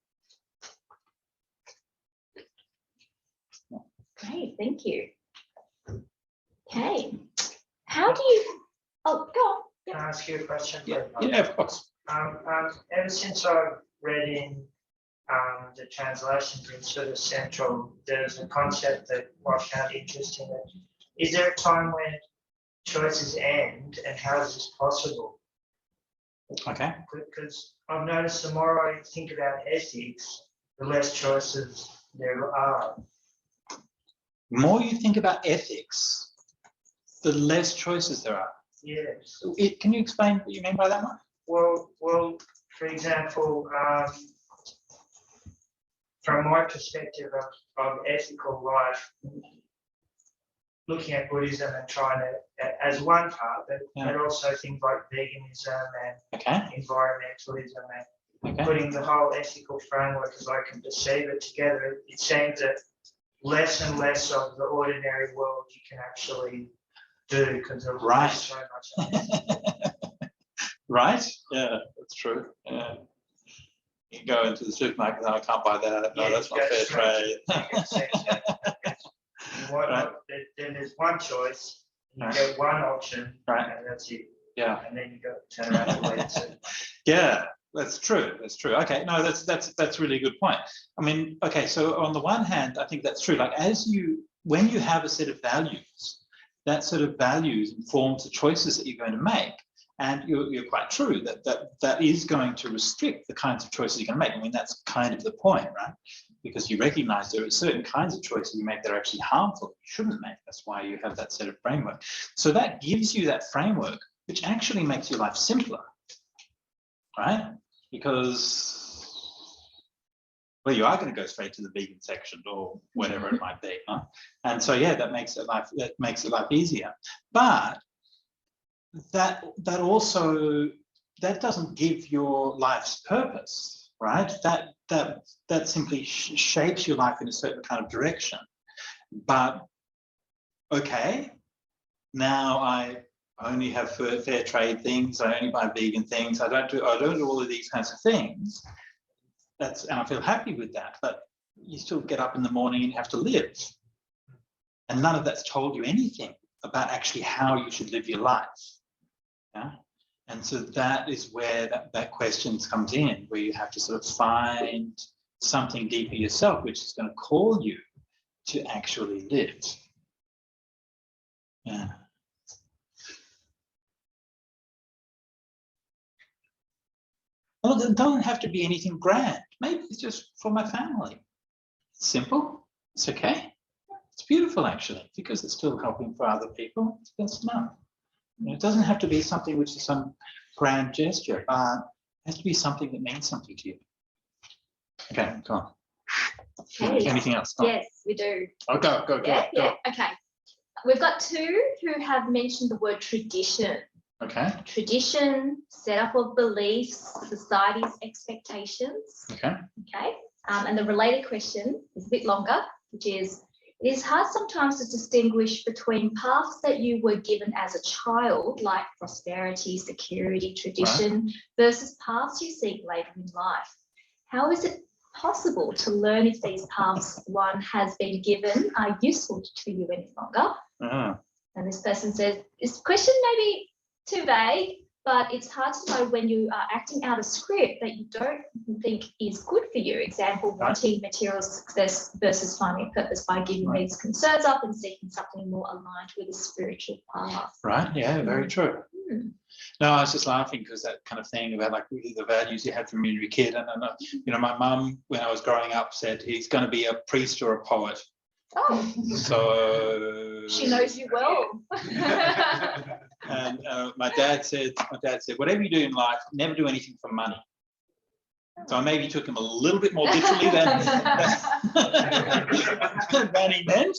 Great, thank you. Okay, how do you, oh, go on. Can I ask you a question? Yeah, of course. Ever since I've read in the translations in sort of Central, there's a concept that I found interesting. Is there a time when choices end, and how is this possible? Okay. Because I've noticed the more I think about ethics, the less choices there are. The more you think about ethics, the less choices there are. Yes. Can you explain what you mean by that, Mark? Well, for example, from my perspective of ethical life, looking at Buddhism and trying to, as one part, but also things like veganism and environmentalism and putting the whole ethical framework as I can perceive it together, it seems that less and less of the ordinary world you can actually do because there's so much. Right? Yeah, that's true. Yeah. You can go into the supermarket, no, I can't buy that. No, that's not fair trade. Then there's one choice, you get one option, and that's it. Yeah. And then you go turn around and wait. Yeah, that's true. That's true. Okay, no, that's really a good point. I mean, okay, so on the one hand, I think that's true. Like when you have a set of values, that set of values informs the choices that you're going to make. And you're quite true that is going to restrict the kinds of choices you're going to make. I mean, that's kind of the point, right? Because you recognize there are certain kinds of choices you make that are actually harmful, you shouldn't make. That's why you have that set of framework. So that gives you that framework, which actually makes your life simpler, right? Because, well, you are going to go straight to the vegan section or whatever it might be, huh? And so, yeah, that makes it life easier. But that also that doesn't give your life's purpose, right? That simply shapes your life in a certain kind of direction. But okay, now I only have fair trade things. I only buy vegan things. I don't do all of these kinds of things. And I feel happy with that. But you still get up in the morning and you have to live, and none of that's told you anything about actually how you should live your life. Yeah. And so that is where that question comes in, where you have to sort of find something deeper yourself, which is going to call you to actually live. Yeah. Well, it doesn't have to be anything grand. Maybe it's just for my family. It's simple. It's okay. It's beautiful, actually, because it's still helping for other people. That's enough. It doesn't have to be something which is some grand gesture, but it has to be something that means something to you. Okay, go on. Okay. Anything else? Yes, we do. Oh, go. Yeah. Okay. We've got two who have mentioned the word tradition. Okay. Tradition, setup of beliefs, society's expectations. Okay. Okay. And the related question is a bit longer, which is, it is hard sometimes to distinguish between paths that you were given as a child, like prosperity, security, tradition, versus paths you seek later in life. How is it possible to learn if these paths one has been given are useful to you any longer? And this person says, this question may be too vague, but it's hard to know when you are acting out a script that you don't think is good for you. Example, wanting material success versus finding purpose by giving these concerns up and seeking something more aligned with a spiritual path. Right, yeah, very true. No, I was just laughing because that kind of thing about like really the values you had from when you were a kid. And you know, my mum, when I was growing up, said he's going to be a priest or a poet. Oh, so she knows you well. And my dad said, whatever you do in life, never do anything for money. So I maybe took him a little bit more literally than he meant,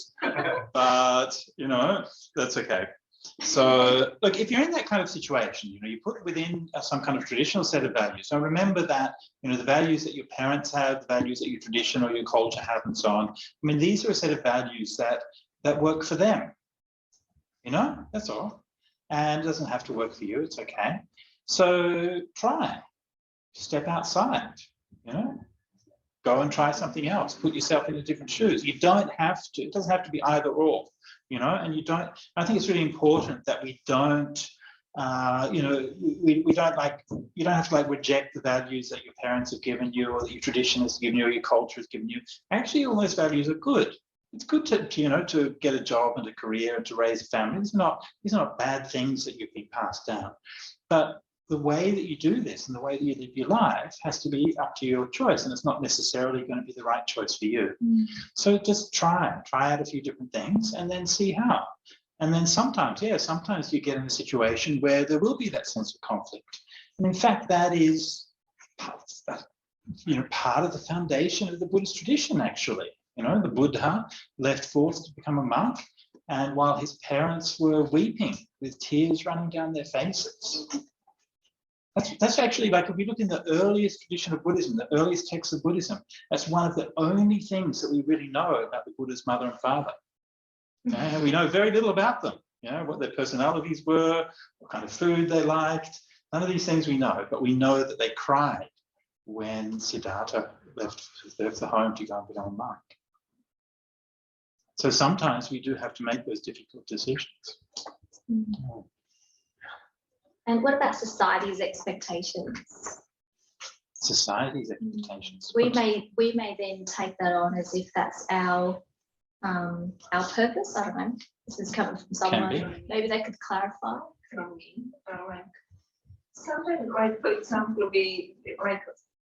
but you know, that's okay. So look, if you're in that kind of situation, you know, you put within some kind of traditional set of values. So remember that, you know, the values that your parents have, the values that your tradition or your culture have, and so on. I mean, these are a set of values that work for them. You know, that's all. And it doesn't have to work for you. It's okay. So step outside, you know, go and try something else, put yourself into different shoes. You don't have to, it doesn't have to be either or, you know, and you don't, I think it's really important that we don't, you know, we don't like, you don't have to like reject the values that your parents have given you or that your tradition has given you or your culture has given you. Actually, all those values are good. It's good to you know, to get a job and a career and to raise a family. These are not bad things that you've been passed down. But the way that you do this and the way that you live your life has to be up to your choice, and it's not necessarily going to be the right choice for you. So just try out a few different things and then see how. And then sometimes you get in a situation where there will be that sense of conflict. And in fact, that is you know, part of the foundation of the Buddhist tradition, actually. You know, the Buddha left forth to become a monk, and while his parents were weeping with tears running down their faces. That's actually, like, if we look in the earliest tradition of Buddhism, the earliest texts of Buddhism, that's one of the only things that we really know about the Buddha's mother and father. And we know very little about them, you know, what their personalities were, what kind of food they liked. None of these things we know, but we know that they cried when Siddhartha left the home to go and become a monk. So sometimes we do have to make those difficult decisions. And what about society's expectations? Society's expectations. We may then take that on as if that's our purpose. I don't know. This is coming from someone. Maybe they could clarify. From me, like sometimes, like for example,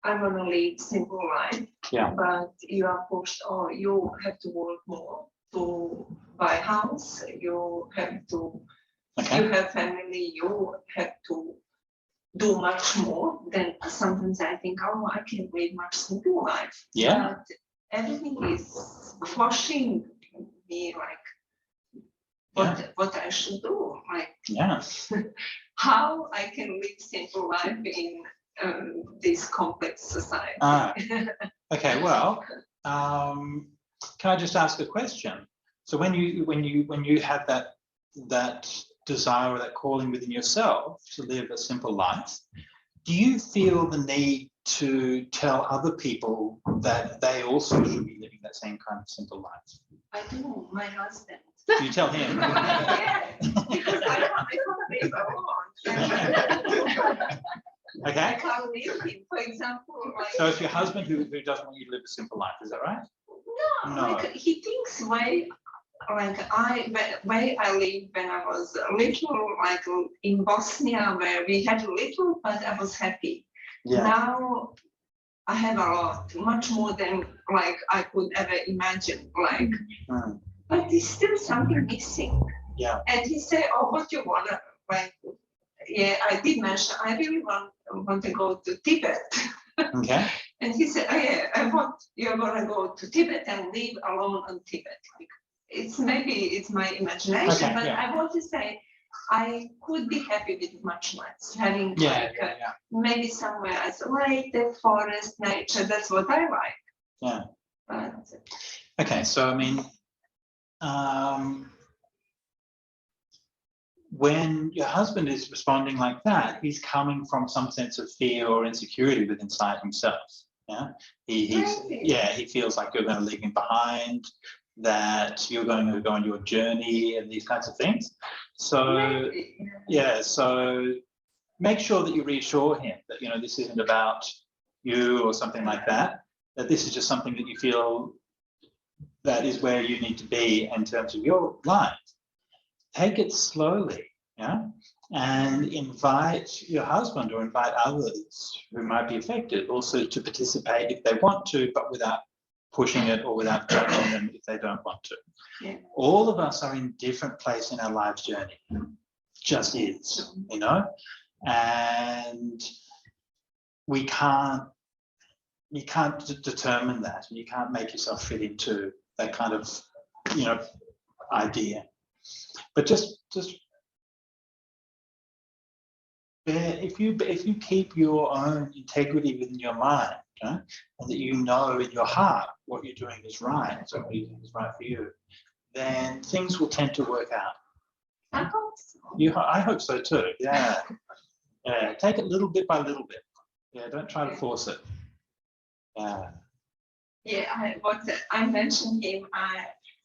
I want to lead simple life, but you are forced, or you have to work more to buy a house. You have to. You have family. You have to do much more. Then sometimes I think, oh, I can lead much simple life. Yeah. But everything is forcing me, like what I should do, like Yeah. how I can live simple life in this complex society. Okay, well, can I just ask a question? So when you have that desire or that calling within yourself to live a simple life, do you feel the need to tell other people that they also should be living that same kind of simple life? I do, my husband. You tell him. Yeah, because I can't live alone. I Okay. can't leave him, for example. Like, So it's your husband who doesn't want you to live a simple life, is that right? no, No. like he thinks way I lived when I was little, like in Bosnia, where we had little, but I was happy. Yeah. Now I have a lot, much more than like I could ever imagine. Like, but there's still something missing. Yeah. And he said, "Oh, what you wanna like?" Yeah, I did mention I really want to go to Tibet. Okay. And he said, "Oh yeah, you're gonna go to Tibet and live alone in Tibet." Like, it's my imagination, Okay, but yeah. I want to say I could be happy with much less having Yeah, like maybe somewhere isolated, forest, nature. That's what I like. Yeah. But Okay, so I mean, when your husband is responding like that, he's coming from some sense of fear or insecurity within inside himself. Yeah, he feels like you're going to leave him behind, that you're going to go on your journey and these kinds of things. So yeah, so make sure that you reassure him that, you know, this isn't about you or something like that, that this is just something that you feel that is where you need to be in terms of your life. Take it slowly, yeah, and invite your husband or invite others who might be affected also to participate if they want to, but without pushing it or without judging them if they don't want to. Yeah. All of us are in different place in our life journey, just is, you know, and you can't determine that, and you can't make yourself fit into that kind of, you know, idea. But just if you keep your own integrity within your mind, and that you know in your heart what you're doing is right, so what you're doing is right for you, then things will tend to work out. I hope so. I hope so too. Yeah, yeah. Take it little bit by little bit. Yeah, don't try to force it. Yeah. Yeah, I mentioned him.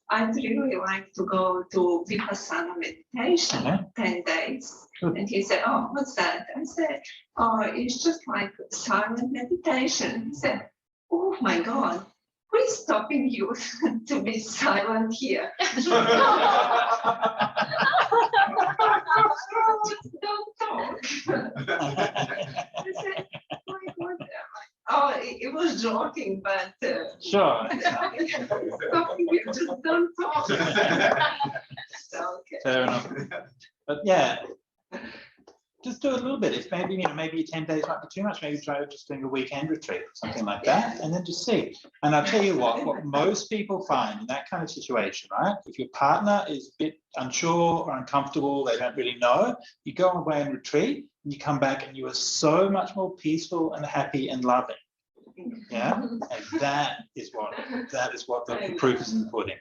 I'd really like to go to Vipassana meditation 10 days. Good. And he said, "Oh, what's that?" I said, "Oh, it's just like silent meditation." He said, "Oh my God, who is stopping you to be silent here?" Just don't talk. I said, "My God." Oh, it was joking, but Sure. stopping you, just don't talk. So, okay. Fair enough. But yeah, just do it a little bit. If maybe, you know, maybe 10 days might be too much, maybe try just doing a weekend retreat or something like that, and then just see. And I'll tell you what most people find in that kind of situation, right? If your partner is a bit unsure or uncomfortable, they don't really know, you go away and retreat, and you come back and you are so much more peaceful and happy and loving. Yeah, and that is what the proof is in the pudding.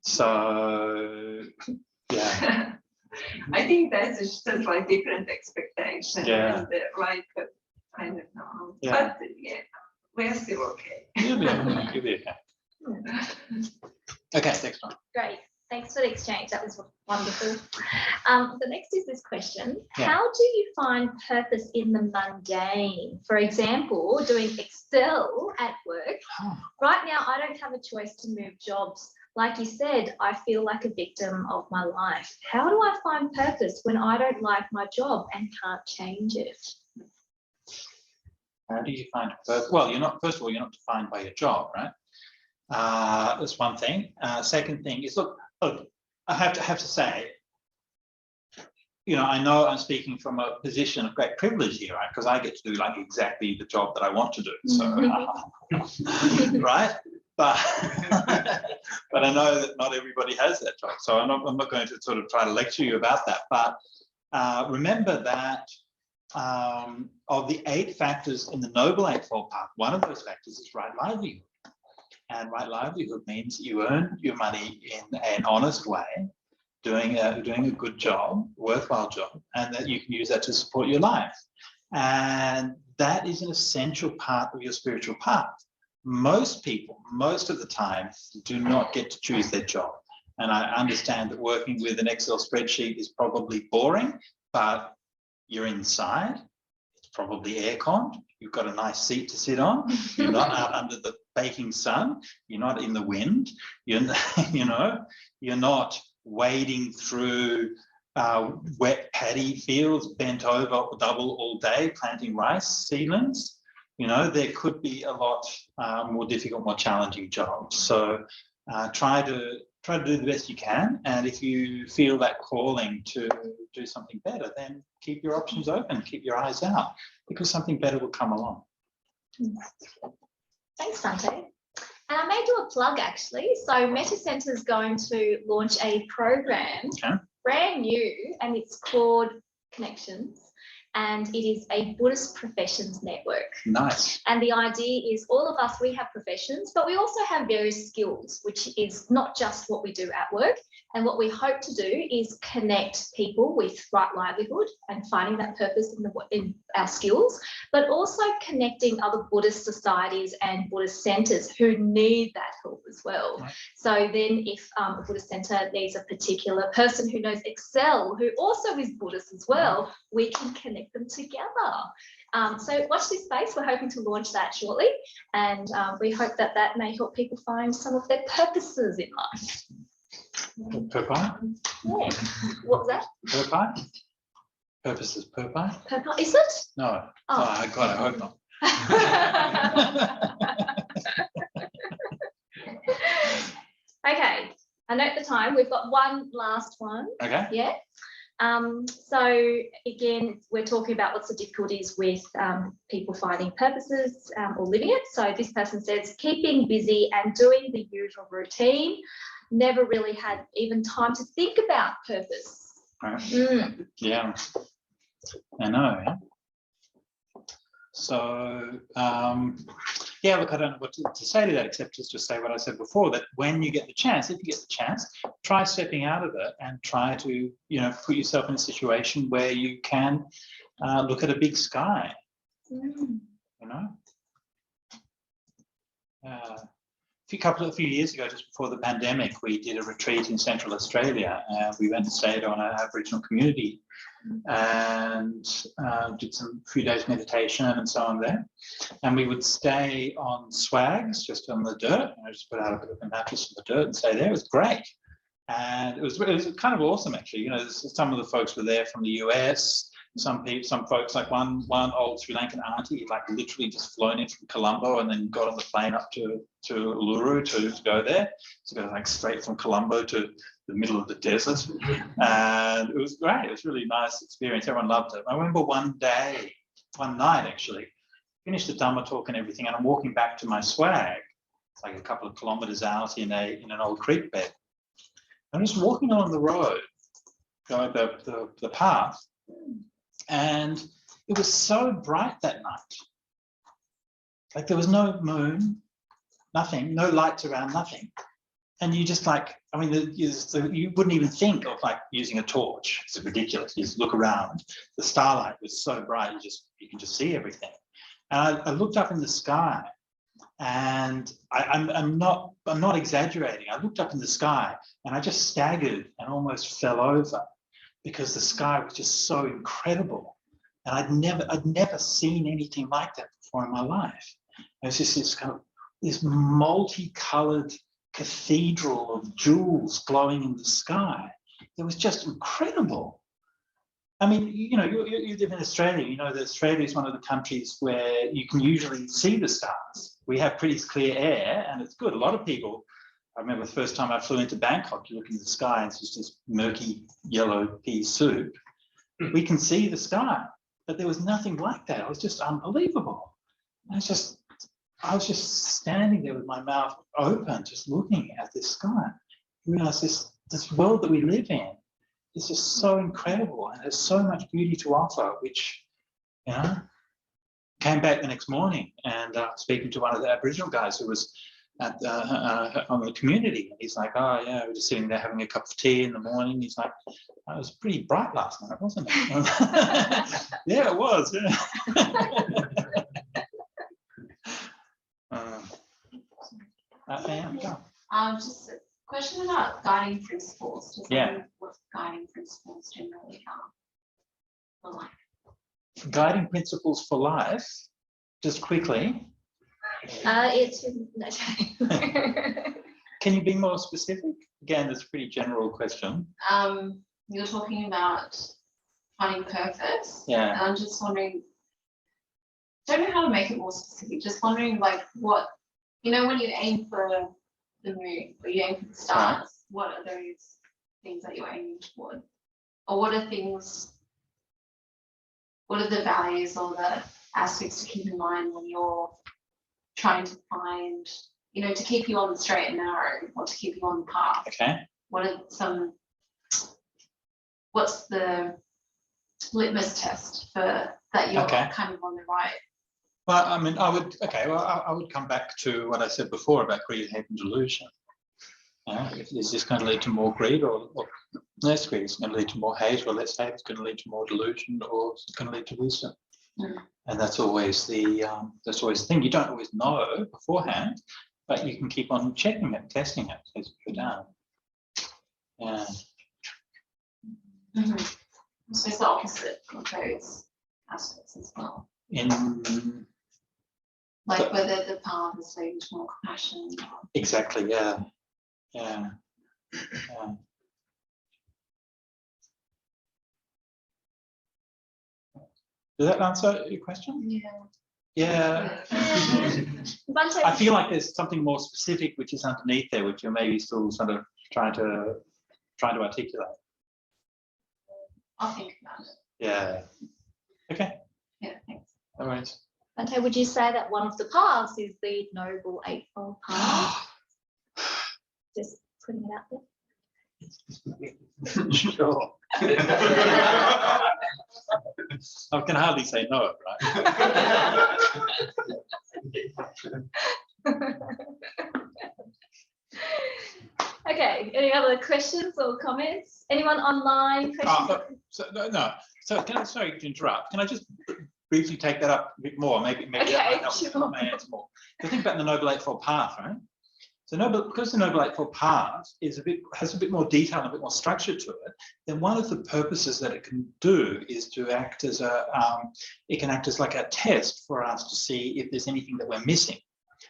So yeah. I think that's just like different expectations. Yeah. And like I don't know. Yeah. But yeah, we're still okay. You'll be okay. You'll be okay. Okay, next one. Great. Thanks for the exchange. That was wonderful. The next is this question. Yeah. How do you find purpose in the mundane? For example, doing Excel at work. Right now, I don't have a choice to move jobs. Like you said, I feel like a victim of my life. How do I find purpose when I don't like my job and can't change it? How do you find purpose? Well, first of all, you're not defined by your job, right? That's one thing. Second thing is, look, I have to say, you know, I know I'm speaking from a position of great privilege here, right? Because I get to do like exactly the job that I want to do. So, right? but but I know that not everybody has that job. So I'm not going to sort of try to lecture you about that. But remember that of the 8 factors in the Noble Eightfold Path, one of those factors is right livelihood. And right livelihood means you earn your money in an honest way, doing a good job, worthwhile job, and that you can use that to support your life. And that is an essential part of your spiritual path. Most people, most of the time, do not get to choose their job. And I understand that working with an Excel spreadsheet is probably boring, but you're inside. It's probably aircon. You've got a nice seat to sit on. You're not out under the baking sun. You're not in the wind. You're not wading through wet paddy fields, bent over double all day, planting rice seedlings. There could be a lot more difficult, more challenging jobs. So try to do the best you can. And if you feel that calling to do something better, then keep your options open, keep your eyes out, because something better will come along. Thanks, Bhante. And I may do a plug actually. So Metta Centre is going to launch a program, brand new, and it's called Connections. And it is a Buddhist professions network. Nice. And the idea is all of us, we have professions, but we also have various skills, which is not just what we do at work. And what we hope to do is connect people with right livelihood and finding that purpose in our skills, but also connecting other Buddhist societies and Buddhist centres who need that help as well. Right. So then if a Buddhist centre needs a particular person who knows Excel, who also is Buddhist as well, we can connect them together. So watch this space. We're hoping to launch that shortly, and we hope that that may help people find some of their purposes in life. Purpose? Yeah. What was that? Purpose? Purposes, purpose? Purpose, is it? No. Oh. God, I hope not. Okay, I note the time. We've got one last one. Okay. Yeah. So again, we're talking about what's the difficulties with people finding purposes or living it. So this person says, keeping busy and doing the usual routine, never really had even time to think about purpose. Right. Yeah, I know. Yeah? So, yeah, look, I don't know what to say to that, except just to say what I said before, that when you get the chance, if you get the chance, try stepping out of it and try to, put yourself in a situation where you can look at a big sky, A few years ago, just before the pandemic, we did a retreat in Central Australia. We went and stayed on an Aboriginal community and did some few days meditation and so on there. And we would stay on swags, just on the dirt. Just put out a bit of a mattress on the dirt and stay there. It was great. And it was kind of awesome, actually. Some of the folks were there from the US. Some folks, like one old Sri Lankan auntie, literally just flown in from Colombo and then got on the plane up to Uluru to go there. So go straight from Colombo to the middle of the desert. And it was great. It was a really nice experience. Everyone loved it. I remember one night actually, finished the Dhamma talk and everything, and I'm walking back to my swag. It's like a couple of kilometres out in an old creek bed. I'm just walking along the road, going the path. And it was so bright that night. There was no moon, nothing, no lights around, nothing. And you just you wouldn't even think of using a torch. It's ridiculous. You just look around. The starlight was so bright, you can just see everything. And I looked up in the sky, and I'm not exaggerating. I looked up in the sky and I just staggered and almost fell over, because the sky was just so incredible. And I'd never seen anything like that before in my life. It was just this multicolored cathedral of jewels glowing in the sky. It was just incredible. I mean, you live in Australia, that Australia is one of the countries where you can usually see the stars. We have pretty clear air and it's good. A lot of people, I remember the first time I flew into Bangkok, you look in the sky and it's just this murky yellow pea soup. We can see the sky, but there was nothing like that. It was just unbelievable. And it's just, I was just standing there with my mouth open, just looking at this sky. I realized this world that we live in is just so incredible and has so much beauty to offer, which, you know, came back the next morning and speaking to one of the Aboriginal guys who was at on the community. He's like, oh yeah, we're just sitting there having a cup of tea in the morning. He's like, it was pretty bright last night, wasn't it? Yeah, it was. Yeah. Just a question about guiding principles. Just Yeah. what guiding principles generally are for life. Guiding principles for life, just quickly. It's no. Can you be more specific? Again, that's a pretty general question. You're talking about finding purpose. Yeah. And I'm just wondering, don't know how to make it more specific, just wondering like what, you know, when you aim for the moon or you aim for the stars, what are those things that you're aiming toward? Or what are things, what are the values or the aspects to keep in mind when you're trying to find, you know, to keep you on the straight and narrow or to keep you on the path? Okay. What are some, what's the litmus test for that you're kind of on the right? Well, I mean, I would come back to what I said before about greed, hate, and delusion. Is this going to lead to more greed or less greed? Is it going to lead to more hate or less hate? It's going to lead to more delusion or it's going to lead to wisdom. And that's always the thing. You don't always know beforehand, but you can keep on checking it, testing it as you go down. Yeah. So it's the opposite of those aspects as well. Like whether the path is leading to more compassion. Exactly. Yeah. Yeah. Yeah. Does that answer your question? Yeah. Yeah. I feel like there's something more specific which is underneath there, which you're maybe still sort of trying to articulate. I'll think about it. Yeah. Okay. Yeah, thanks. All right. Bhante, would you say that one of the paths is the Noble Eightfold Path? Just putting it out there. Sure. I can hardly say no, right? Okay, any other questions or comments? Anyone online? Questions? So can I, sorry to interrupt, can I just briefly take that up a bit more? Maybe Okay, that might sure. help my answer more. So think about the Noble Eightfold Path, right? So because the Noble Eightfold Path has a bit more detail and a bit more structure to it, then one of the purposes that it can do is to act as like a test for us to see if there's anything that we're missing.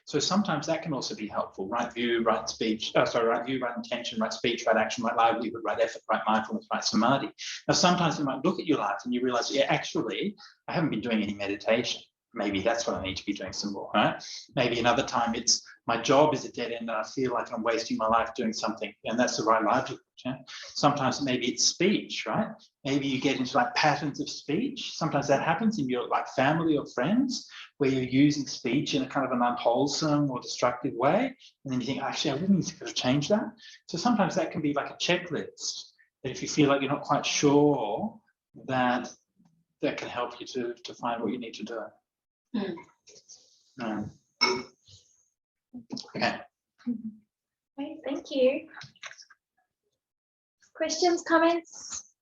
So sometimes that can also be helpful. Right view, right speech, right view, right intention, right speech, right action, right livelihood, right effort, right mindfulness, right samadhi. Now, sometimes you might look at your life and you realize, yeah, actually, I haven't been doing any meditation. Maybe that's what I need to be doing some more, right? Maybe another time it's my job is a dead end and I feel like I'm wasting my life doing something, and that's the right livelihood. Yeah? Sometimes maybe it's speech, right? Maybe you get into like patterns of speech. Sometimes that happens in your like family or friends where you're using speech in a kind of an unwholesome or destructive way. And then you think, actually, I really need to change that. So sometimes that can be like a checklist that if you feel like you're not quite sure, that can help you to find what you need to do. Okay. Okay, thank you. Questions, comments?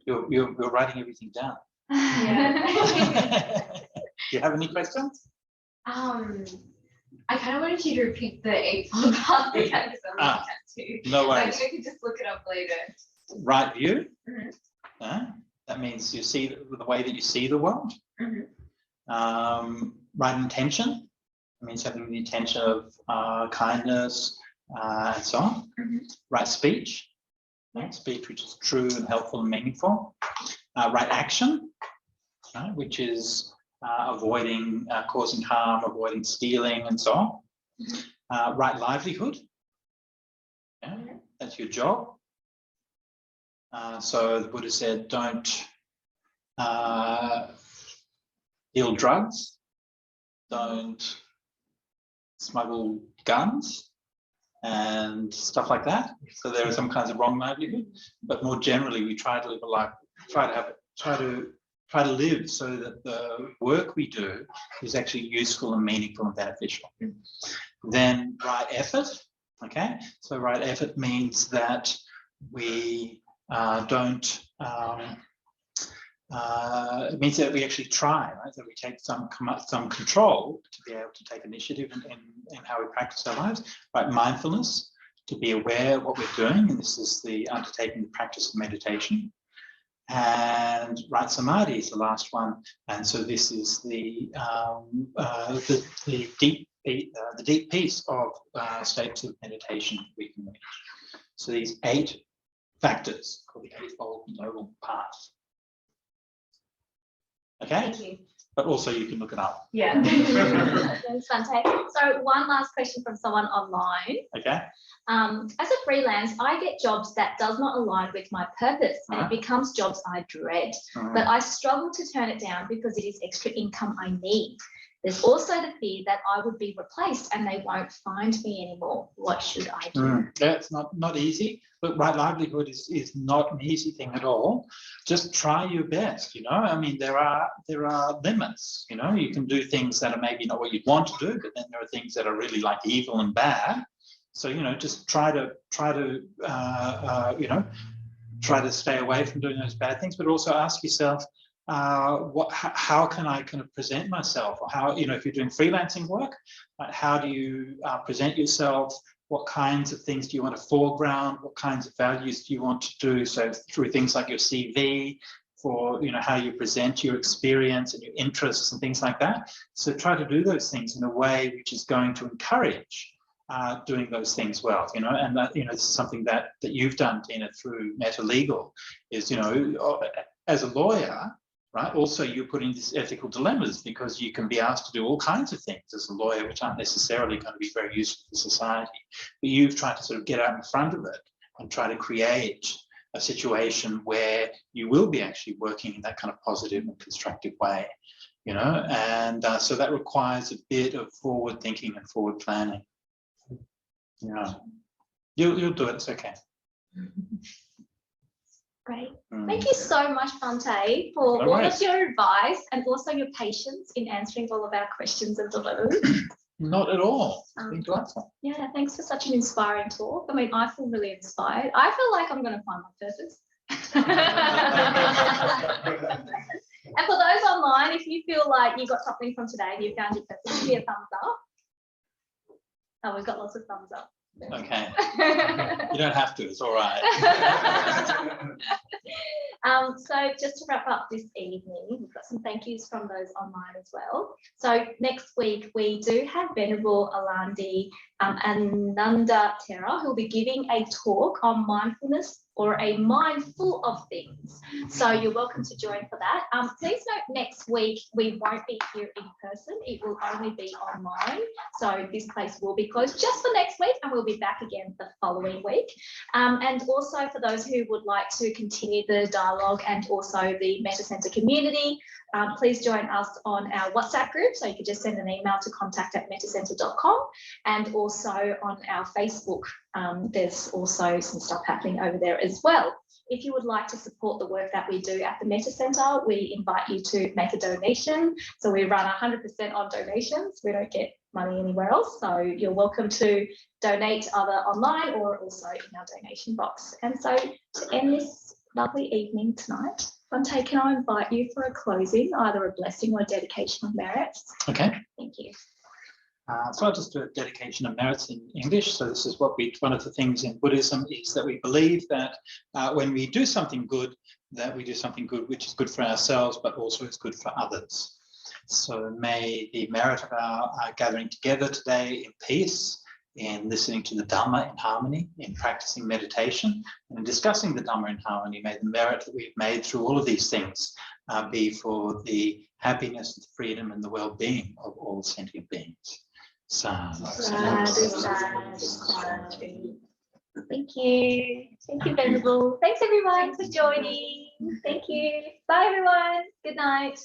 You're writing everything down. Yeah. Do you have any questions? I kind of wanted you to repeat the Eightfold Path again because I really had to. No worries. I could just look it up later. Right view. Mm-hmm. That means you see the way that you see the world. Mm-hmm. Right intention. It means having the intention of kindness and so on. Mm-hmm. Right speech. Right? Speech which is true and helpful and meaningful. Right action, right? Which is avoiding causing harm, avoiding stealing and so on. Mm-hmm. Right livelihood. Yeah? That's your job. So the Buddha said, don't deal drugs, don't smuggle guns and stuff like that. So there are some kinds of wrong livelihood, but more generally, we try to live a life, try to live so that the work we do is actually useful and meaningful and beneficial. Then right effort, okay? So right effort means that we it means that we actually try, right? That we take some control to be able to take initiative in how we practice our lives. Right, mindfulness, to be aware of what we're doing, and this is the undertaking the practice of meditation. And right, samadhi is the last one, and so this is the deep peace of states of meditation we can reach. So these 8 factors called the Eightfold Noble Path. Okay. Thank you. But also you can look it up. Yeah. Thanks, Bhante. So one last question from someone online. Okay. As a freelance, I get jobs that does not align with my purpose, and it becomes jobs I dread. But I struggle to turn it down because it is extra income I need. There's also the fear that I would be replaced and they won't find me anymore. What should I do? Yeah, it's not easy. But right livelihood is not an easy thing at all. Just try your best, you know. I mean, there are limits, you know. You can do things that are maybe not what you'd want to do, but then there are things that are really like evil and bad. So, you know, just try to stay away from doing those bad things, but also ask yourself, how can I kind of present myself, or how, you know, if you're doing freelancing work, how do you present yourself? What kinds of things do you want to foreground? What kinds of values do you want to do? So through things like your CV, for, you know, how you present your experience and your interests and things like that. So try to do those things in a way which is going to encourage doing those things well, you know. And that, you know, this is something that you've done, Tina, through Metta Legal, is, you know, as a lawyer, right, also you're put in these ethical dilemmas because you can be asked to do all kinds of things as a lawyer which aren't necessarily going to be very useful for society. But you've tried to sort of get out in front of it and try to create a situation where you will be actually working in that kind of positive and constructive way, you know. And so that requires a bit of forward thinking and forward planning. Yeah, you'll do it. It's okay. Great. Thank you so much, Bhante, for all of your advice and also your patience in answering all of our questions and dilemmas. Not at all. It's been delightful. Yeah, thanks for such an inspiring talk. I mean, I feel really inspired. I feel like I'm going to find my purpose. And for those online, if you feel like you got something from today and you found your purpose, give me a thumbs up. Oh, we've got lots of thumbs up. Okay. You don't have to, it's all right. So just to wrap up this evening, we've got some thank yous from those online as well. So next week we do have Venerable Alandi Ananda Thera, who will be giving a talk on mindfulness, or a mind full of things. So you're welcome to join for that. Please note next week we won't be here in person. It will only be online. So this place will be closed just for next week, and we'll be back again the following week. And also for those who would like to continue the dialogue and also the Metta Centre community, please join us on our WhatsApp group. So you can just send an email to contact@mettacentre.com, and also on our Facebook. There's also some stuff happening over there as well. If you would like to support the work that we do at the Metta Centre, we invite you to make a donation. So we run 100% on donations. We don't get money anywhere else. So you're welcome to donate either online or also in our donation box. And so to end this lovely evening tonight, Bhante, can I invite you for a closing, either a blessing or a dedication of merits? Okay. Thank you. So I'll just do a dedication of merits in English. So this is what one of the things in Buddhism is that we believe that when we do something good, that we do something good which is good for ourselves, but also is good for others. So may the merit of our gathering together today in peace, in listening to the Dhamma in harmony, in practicing meditation, and in discussing the Dhamma in harmony, may the merit that we've made through all of these things be for the happiness, the freedom, and the well-being of all sentient beings. Sadhu. Thank you. Thank you, Venerable. Thanks everyone for joining. Thank you. Bye everyone. Good night.